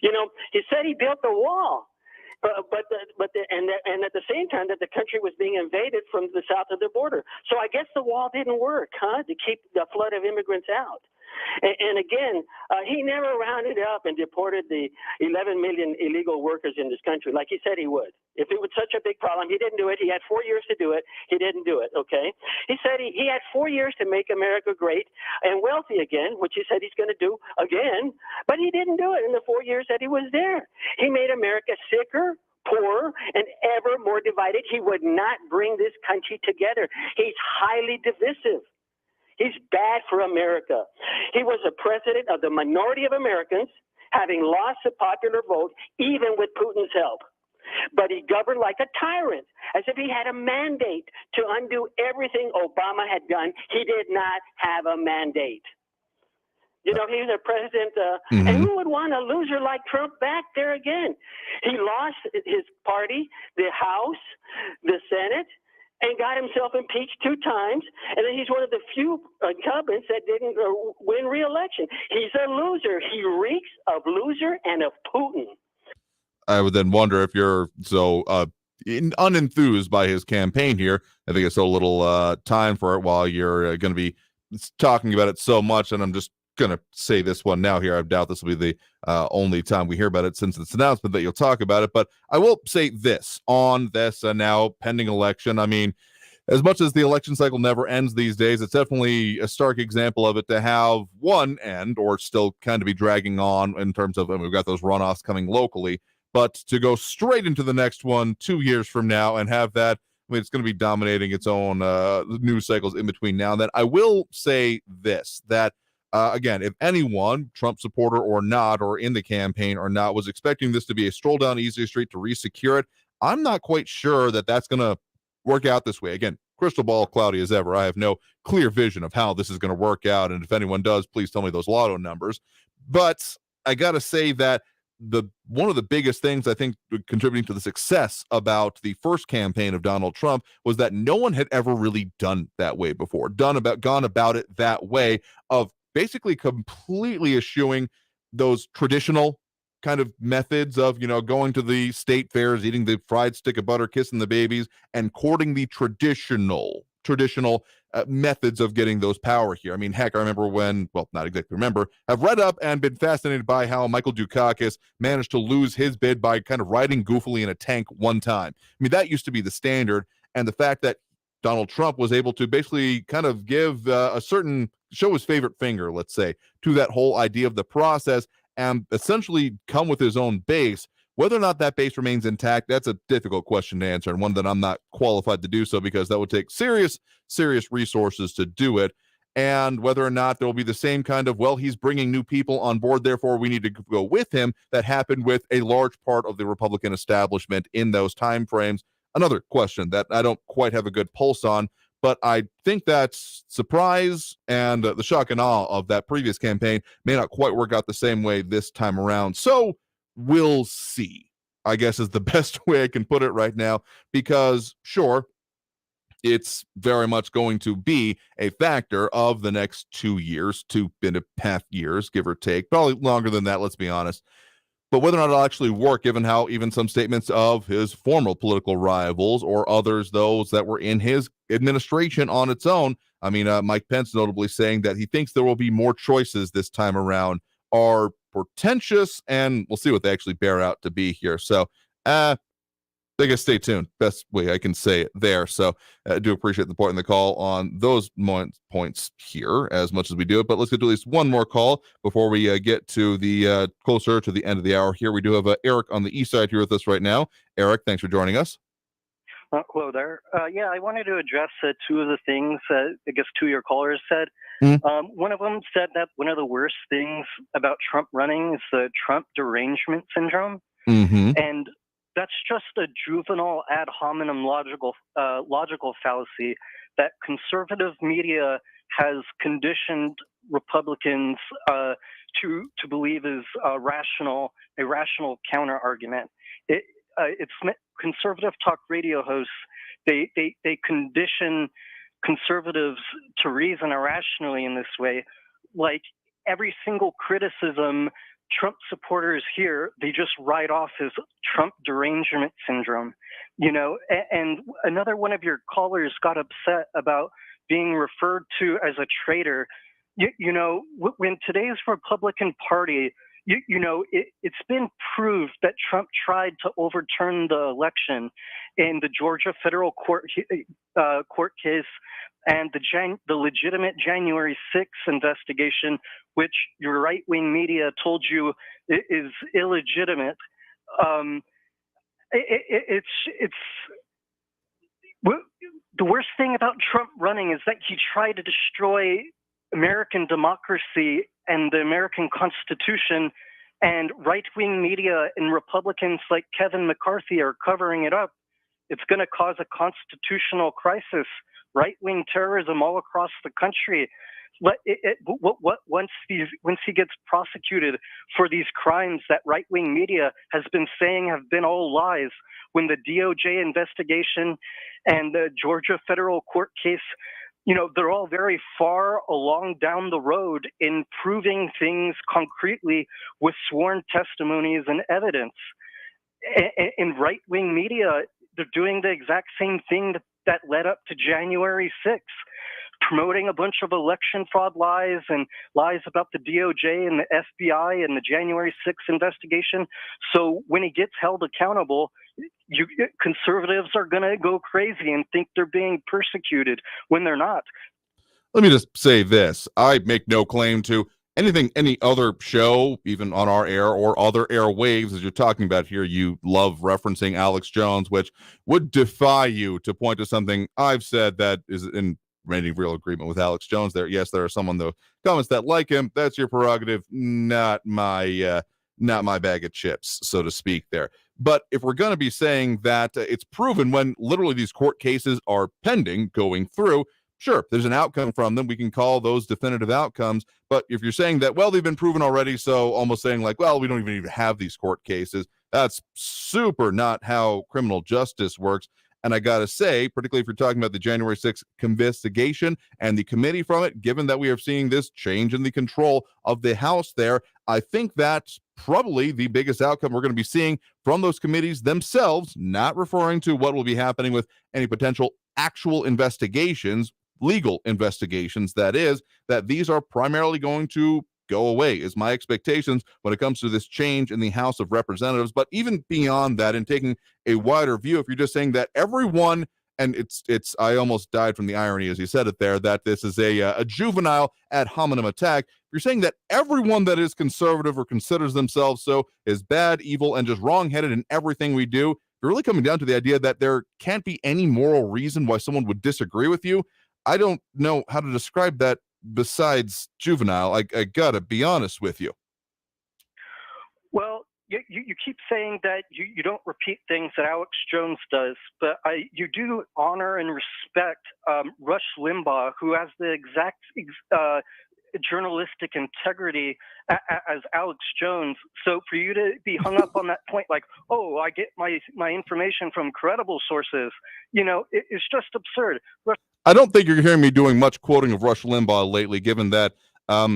You know, he said he built the wall, but at the same time that the country was being invaded from the south of the border. So I guess the wall didn't work, to keep the flood of immigrants out. And again, he never rounded up and deported the 11 million illegal workers in this country like he said he would. If it was such a big problem, he didn't do it. He had 4 years to do it. He didn't do it, okay? He said he had 4 years to make America great and wealthy again, which he said he's going to do again, but he didn't do it in the 4 years that he was there. He made America sicker, poorer, and ever more divided. He would not bring this country together. He's highly divisive. He's bad for America. He was a president of the minority of Americans, having lost the popular vote, even with Putin's help. But he governed like a tyrant, as if he had a mandate to undo everything Obama had done. He did not have a mandate. You know, he was a president, and who would want a loser like Trump back there again? He lost his party, the House, the Senate, and got himself impeached 2 times, and then he's one of the few incumbents that didn't win re-election. He's a loser. He reeks of loser and of Putin. I would then wonder if you're so unenthused by his campaign here. I think it's so little time for it while you're going to be talking about it so much, and I'm just going to say this one now here. I doubt this will be the only time we hear about it since its announcement that you'll talk about it, but I will say this on this now pending election. I mean, as much as the election cycle never ends these days, it's definitely a stark example of it to have one end or still kind of be dragging on in terms of, we've got those runoffs coming locally, but to go straight into the next one 2 years from now and have that, I mean, it's going to be dominating its own news cycles in between now and then. I will say this, that again, if anyone, Trump supporter or not, or in the campaign or not, was expecting this to be a stroll down easy street to resecure it, I'm not quite sure that that's going to work out this way. Again, crystal ball cloudy as ever. I have no clear vision of how this is going to work out. And if anyone does, please tell me those lotto numbers. But I got to say that one of the biggest things I think contributing to the success about the first campaign of Donald Trump was that no one had ever really done that way before, gone about it that way of basically completely eschewing those traditional kind of methods of, going to the state fairs, eating the fried stick of butter, kissing the babies, and courting the traditional methods of getting those power here. I mean, heck, I remember not exactly remember, have read up and been fascinated by how Michael Dukakis managed to lose his bid by kind of riding goofily in a tank one time. I mean, that used to be the standard, and the fact that Donald Trump was able to basically kind of give show his favorite finger, let's say, to that whole idea of the process and essentially come with his own base. Whether or not that base remains intact, that's a difficult question to answer, and one that I'm not qualified to do so, because that would take serious resources to do it. And whether or not there will be the same kind of, he's bringing new people on board, therefore we need to go with him, that happened with a large part of the Republican establishment in those timeframes. Another question that I don't quite have a good pulse on, But I think that surprise and the shock and awe of that previous campaign may not quite work out the same way this time around. So we'll see, I guess, is the best way I can put it right now, because sure, it's very much going to be a factor of the next 2 years, 2.5 years, give or take, probably longer than that, let's be honest. But whether or not it'll actually work, given how even some statements of his former political rivals or others, those that were in his administration on its own, I mean, Mike Pence notably saying that he thinks there will be more choices this time around, are portentous, and we'll see what they actually bear out to be here. So, I guess stay tuned. Best way I can say it there. So I do appreciate the point in the call on those points here as much as we do it. But let's get to at least one more call before we get to the closer to the end of the hour here. We do have Eric on the east side here with us right now. Eric, thanks for joining us. Hello there. Yeah, I wanted to address two of the things I guess two of your callers said. One of them said that one of the worst things about Trump running is the Trump derangement syndrome. And that's just a juvenile ad hominem logical fallacy that conservative media has conditioned Republicans to believe is a rational counter argument. It's conservative talk radio hosts. They condition conservatives to reason irrationally in this way. Like every single criticism Trump supporters here, they just write off as Trump derangement syndrome, you know. And another one of your callers got upset about being referred to as a traitor. You know, when today's Republican Party, you know, it's been proved that Trump tried to overturn the election in the Georgia federal court case and the legitimate January 6th investigation, which your right-wing media told you is illegitimate. It's the worst thing about Trump running is that he tried to destroy American democracy and the American Constitution, and right-wing media and Republicans like Kevin McCarthy are covering it up. It's going to cause a constitutional crisis, right-wing terrorism all across the country. Once he gets prosecuted for these crimes that right-wing media has been saying have been all lies, when the DOJ investigation and the Georgia federal court case, you know, they're all very far along down the road in proving things concretely with sworn testimonies and evidence. In right-wing media, they're doing the exact same thing that led up to January 6th, promoting a bunch of election fraud lies and lies about the DOJ and the FBI and the January 6th investigation. So when he gets held accountable, conservatives are going to go crazy and think they're being persecuted when they're not. Let me just say this. I make no claim to anything any other show, even on our air or other airwaves, as you're talking about here. You love referencing Alex Jones, which would defy you to point to something I've said that is in any real agreement with Alex Jones there. Yes, there are some on the comments that like him. That's your prerogative, not my bag of chips, so to speak there. But if we're going to be saying that it's proven when literally these court cases are pending, going through, sure, there's an outcome from them. We can call those definitive outcomes. But if you're saying that, well, they've been proven already, so almost saying like, well, we don't even have these court cases, that's super not how criminal justice works. And I got to say, particularly if you're talking about the January 6th investigation and the committee from it, given that we are seeing this change in the control of the House there, I think that's probably the biggest outcome we're going to be seeing from those committees themselves, not referring to what will be happening with any potential actual investigations, legal investigations, that is, that these are primarily going to go away, is my expectations when it comes to this change in the House of Representatives. But even beyond that, and taking a wider view, if you're just saying that everyone, and it's I almost died from the irony as you said it there, that this is a juvenile ad hominem attack. If you're saying that everyone that is conservative or considers themselves so is bad, evil, and just wrong-headed in everything we do, you're really coming down to the idea that there can't be any moral reason why someone would disagree with you. I don't know how to describe that besides juvenile. I gotta be honest with you. Well, you keep saying that you don't repeat things that Alex Jones does, but you do honor and respect Rush Limbaugh, who has the exact journalistic integrity as Alex Jones. So for you to be hung up on that point, like, oh, I get my information from credible sources, it's just absurd. I don't think you're hearing me doing much quoting of Rush Limbaugh lately, given that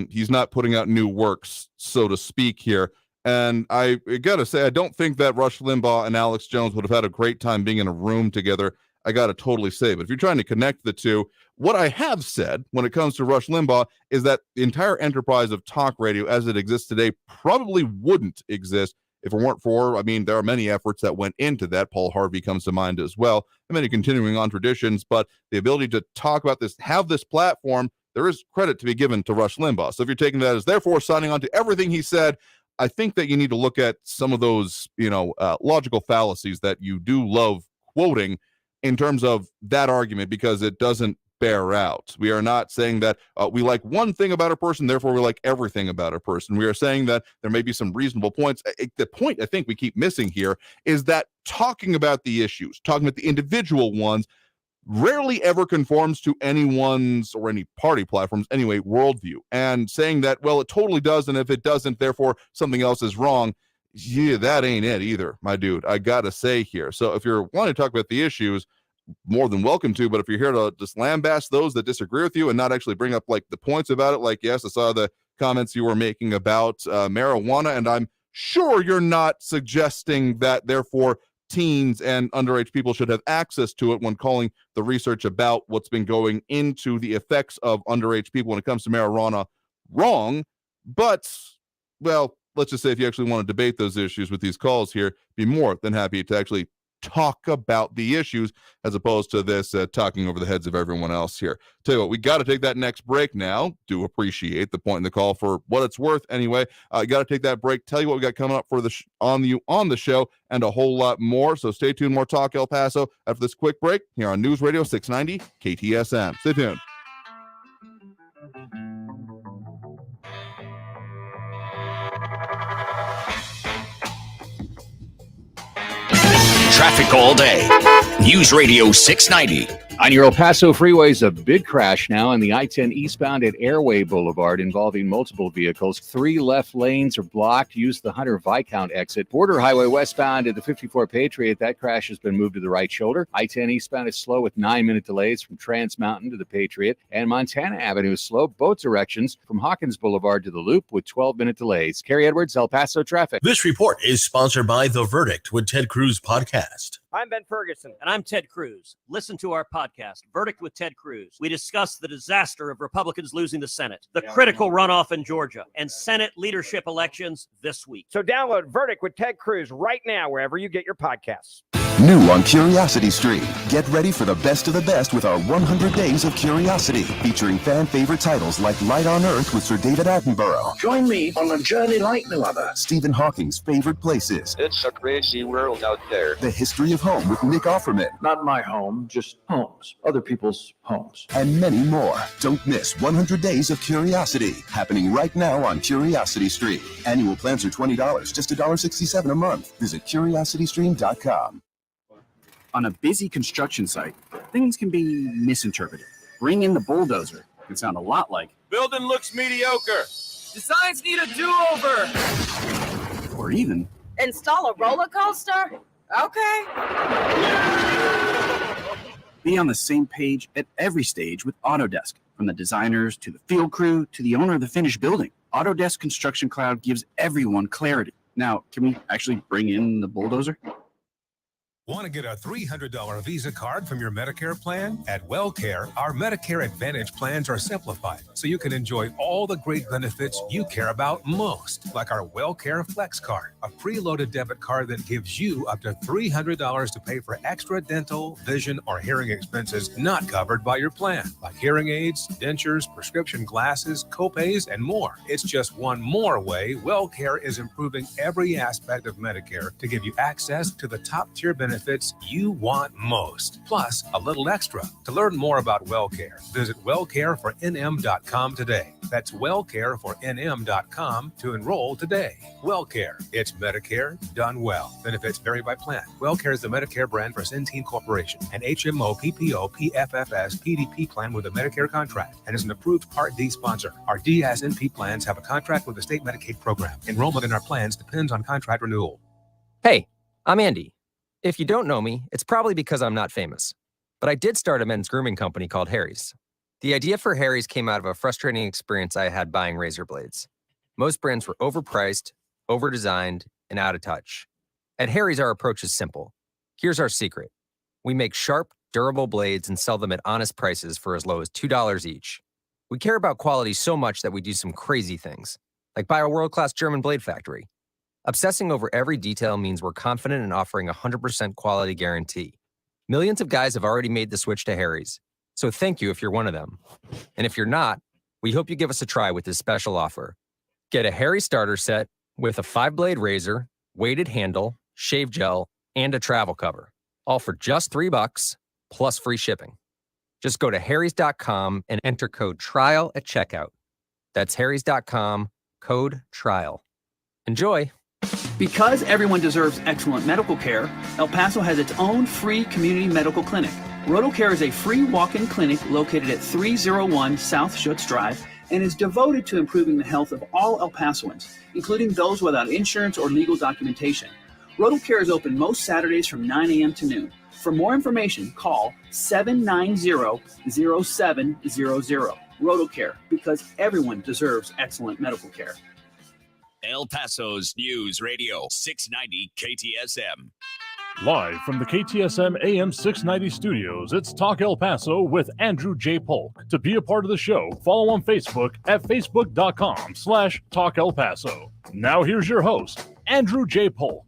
he's not putting out new works, so to speak, here. And I gotta say, I don't think that Rush Limbaugh and Alex Jones would have had a great time being in a room together. I gotta totally say, but if you're trying to connect the two, what I have said when it comes to Rush Limbaugh is that the entire enterprise of talk radio as it exists today probably wouldn't exist if it weren't for, there are many efforts that went into that. Paul Harvey comes to mind as well, and many continuing on traditions, but the ability to talk about this, have this platform, there is credit to be given to Rush Limbaugh. So if you're taking that as therefore signing on to everything he said, I think that you need to look at some of those, logical fallacies that you do love quoting in terms of that argument, because it doesn't bear out. We are not saying that we like one thing about a person, therefore we like everything about a person. We are saying that there may be some reasonable points. The point I think we keep missing here is that talking about the issues, talking about the individual ones, rarely ever conforms to anyone's or any party platforms anyway worldview, and saying that, well, it totally does, and if it doesn't, therefore something else is wrong. Yeah, that ain't it either, my dude. I gotta say here. So if you're wanting to talk about the issues, more than welcome to, but if you're here to just lambaste those that disagree with you and not actually bring up like the points about it, like, yes, I saw the comments you were making about marijuana, and I'm sure you're not suggesting that therefore teens and underage people should have access to it when calling the research about what's been going into the effects of underage people when it comes to marijuana wrong. But, well, let's just say if you actually want to debate those issues with these calls here, be more than happy to actually talk about the issues as opposed to this talking over the heads of everyone else here. Tell you what, we got to take that next break now. Do appreciate the point in the call for what it's worth anyway. You got to take that break. Tell you what we got coming up for the on the show and a whole lot more. So stay tuned. More Talk El Paso after this quick break here on News Radio 690 KTSM. Stay tuned. Traffic all day. News Radio 690. On your El Paso freeways, a big crash now on the I-10 eastbound at Airway Boulevard involving multiple vehicles. 3 left lanes are blocked. Use the Hunter Viscount exit. Border Highway westbound at the 54 Patriot. That crash has been moved to the right shoulder. I-10 eastbound is slow with 9-minute delays from Trans Mountain to the Patriot. And Montana Avenue is slow both directions from Hawkins Boulevard to the Loop with 12-minute delays. Kerry Edwards, El Paso traffic. This report is sponsored by The Verdict with Ted Cruz podcast. I'm Ben Ferguson. And I'm Ted Cruz. Listen to our podcast, Verdict with Ted Cruz. We discuss the disaster of Republicans losing the Senate, the critical runoff in Georgia, and Senate leadership elections this week. So download Verdict with Ted Cruz right now wherever you get your podcasts. New on Curiosity Stream. Get ready for the best of the best with our 100 Days of Curiosity, featuring fan favorite titles like Light on Earth with Sir David Attenborough. Join me on a journey like no other. Stephen Hawking's favorite places. It's a crazy world out there. The History of Home with Nick Offerman. Not my home, just homes. Other people's homes. And many more. Don't miss 100 Days of Curiosity, happening right now on Curiosity Stream. Annual plans are $20, just $1.67 a month. Visit curiositystream.com. On a busy construction site, things can be misinterpreted. Bring in the bulldozer can sound a lot like, building looks mediocre. Designs need a do-over. or even, install a roller coaster? Okay. be on the same page at every stage with Autodesk, from the designers to the field crew to the owner of the finished building. Autodesk Construction Cloud gives everyone clarity. Now, can we actually bring in the bulldozer? Want to get a $300 Visa card from your Medicare plan? At WellCare, our Medicare Advantage plans are simplified so you can enjoy all the great benefits you care about most, like our WellCare Flex card, a preloaded debit card that gives you up to $300 to pay for extra dental, vision, or hearing expenses not covered by your plan, like hearing aids, dentures, prescription glasses, copays, and more. It's just one more way WellCare is improving every aspect of Medicare to give you access to the top-tier benefits benefits you want most, plus a little extra. To learn more about WellCare, visit wellcarefornm.com today. That's wellcarefornm.com to enroll today. WellCare, it's Medicare done well. Benefits vary by plan. WellCare is the Medicare brand for Centene Corporation, an HMO, PPO, PFFS, PDP plan with a Medicare contract, and is an approved Part D sponsor. Our DSNP plans have a contract with the state Medicaid program. Enrollment in our plans depends on contract renewal. Hey, I'm Andy. If you don't know me, it's probably because I'm not famous. But I did start a men's grooming company called Harry's. The idea for Harry's came out of a frustrating experience I had buying razor blades. Most brands were overpriced, overdesigned, and out of touch. At Harry's, our approach is simple. Here's our secret. We make sharp, durable blades and sell them at honest prices for as low as $2 each. We care about quality so much that we do some crazy things, like buy a world-class German blade factory. Obsessing over every detail means we're confident in offering a 100% quality guarantee. Millions of guys have already made the switch to Harry's, so thank you if you're one of them. And if you're not, we hope you give us a try with this special offer. Get a Harry starter set with a 5-blade razor, weighted handle, shave gel, and a travel cover, all for just $3 plus free shipping. Just go to harrys.com and enter code TRIAL at checkout. That's harrys.com, code TRIAL. Enjoy. Because everyone deserves excellent medical care, El Paso has its own free community medical clinic. RotoCare is a free walk-in clinic located at 301 South Schutz Drive and is devoted to improving the health of all El Pasoans, including those without insurance or legal documentation. RotoCare is open most Saturdays from 9 a.m. to noon. For more information, call 790-0700. RotoCare, because everyone deserves excellent medical care. El Paso's News Radio 690 KTSM. Live from the KTSM AM 690 studios, it's Talk El Paso with Andrew J. Polk. To be a part of the show, follow on Facebook at facebook.com/Talk El Paso. Now here's your host, Andrew J. Polk.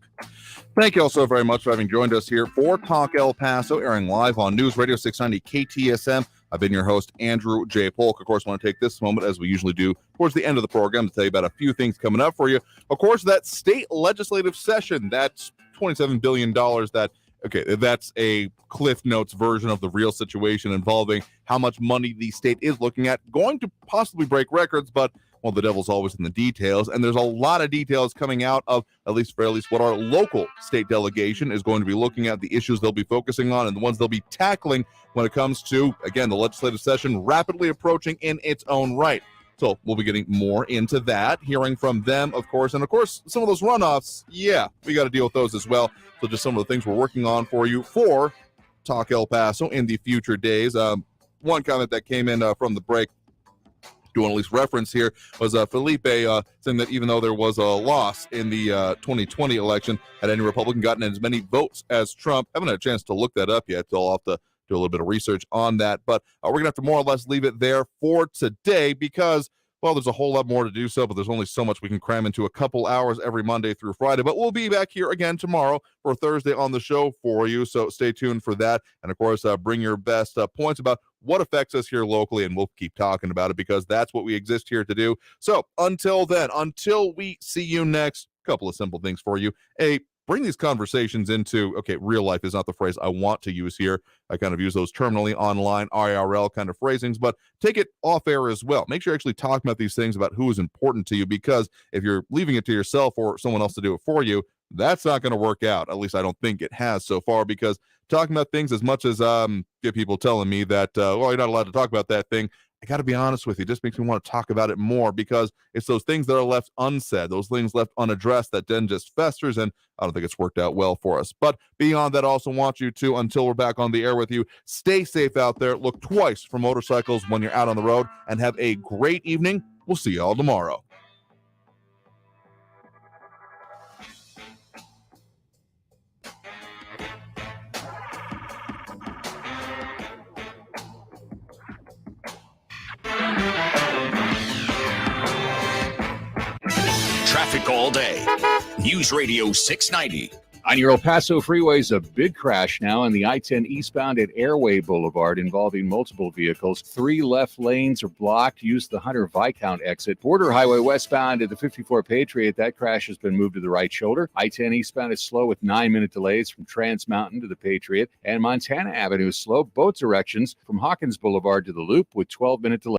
Thank you all so very much for having joined us here for Talk El Paso, airing live on News Radio 690 KTSM. I've been your host, Andrew J. Polk. Of course, I want to take this moment, as we usually do, towards the end of the program to tell you about a few things coming up for you. Of course, that state legislative session, that's $27 billion. That's a Cliff Notes version of the real situation involving how much money the state is looking at, going to possibly break records, but well, the devil's always in the details, and there's a lot of details coming out of at least what our local state delegation is going to be looking at, the issues they'll be focusing on, and the ones they'll be tackling when it comes to, again, the legislative session rapidly approaching in its own right. So we'll be getting more into that, hearing from them, of course, and of course, some of those runoffs, yeah, we got to deal with those as well. So just some of the things we're working on for you for Talk El Paso in the future days. One comment that came in from the break, doing at least reference here, was Felipe saying that even though there was a loss in the 2020 election, had any Republican gotten as many votes as Trump? I haven't had a chance to look that up yet, so I'll have to do a little bit of research on that. But we're going to have to more or less leave it there for today because, well, there's a whole lot more to do so, but there's only so much we can cram into a couple hours every Monday through Friday. But we'll be back here again tomorrow for Thursday on the show for you, so stay tuned for that. And, of course, bring your best points about what affects us here locally, and we'll keep talking about it because that's what we exist here to do. So until then, until we see you next, a couple of simple things for you. Bring these conversations into, real life is not the phrase I want to use here. I kind of use those terminally online, IRL kind of phrasings, but take it off air as well. Make sure you're actually talking about these things, about who is important to you, because if you're leaving it to yourself or someone else to do it for you, that's not going to work out. At least I don't think it has so far, because talking about things, as much as get people telling me that, you're not allowed to talk about that thing, I got to be honest with you, it just makes me want to talk about it more, because it's those things that are left unsaid, those things left unaddressed that then just festers, and I don't think it's worked out well for us. But beyond that, I also want you to, until we're back on the air with you, stay safe out there, look twice for motorcycles when you're out on the road, and have a great evening. We'll see you all tomorrow. Traffic all day. News Radio 690. On your El Paso freeways, a big crash now on the I-10 eastbound at Airway Boulevard involving multiple vehicles. 3 left lanes are blocked. Use the Hunter Viscount exit. Border Highway westbound at the 54 Patriot. That crash has been moved to the right shoulder. I-10 eastbound is slow with 9-minute delays from Trans Mountain to the Patriot. And Montana Avenue is slow both directions from Hawkins Boulevard to the Loop with 12-minute delays.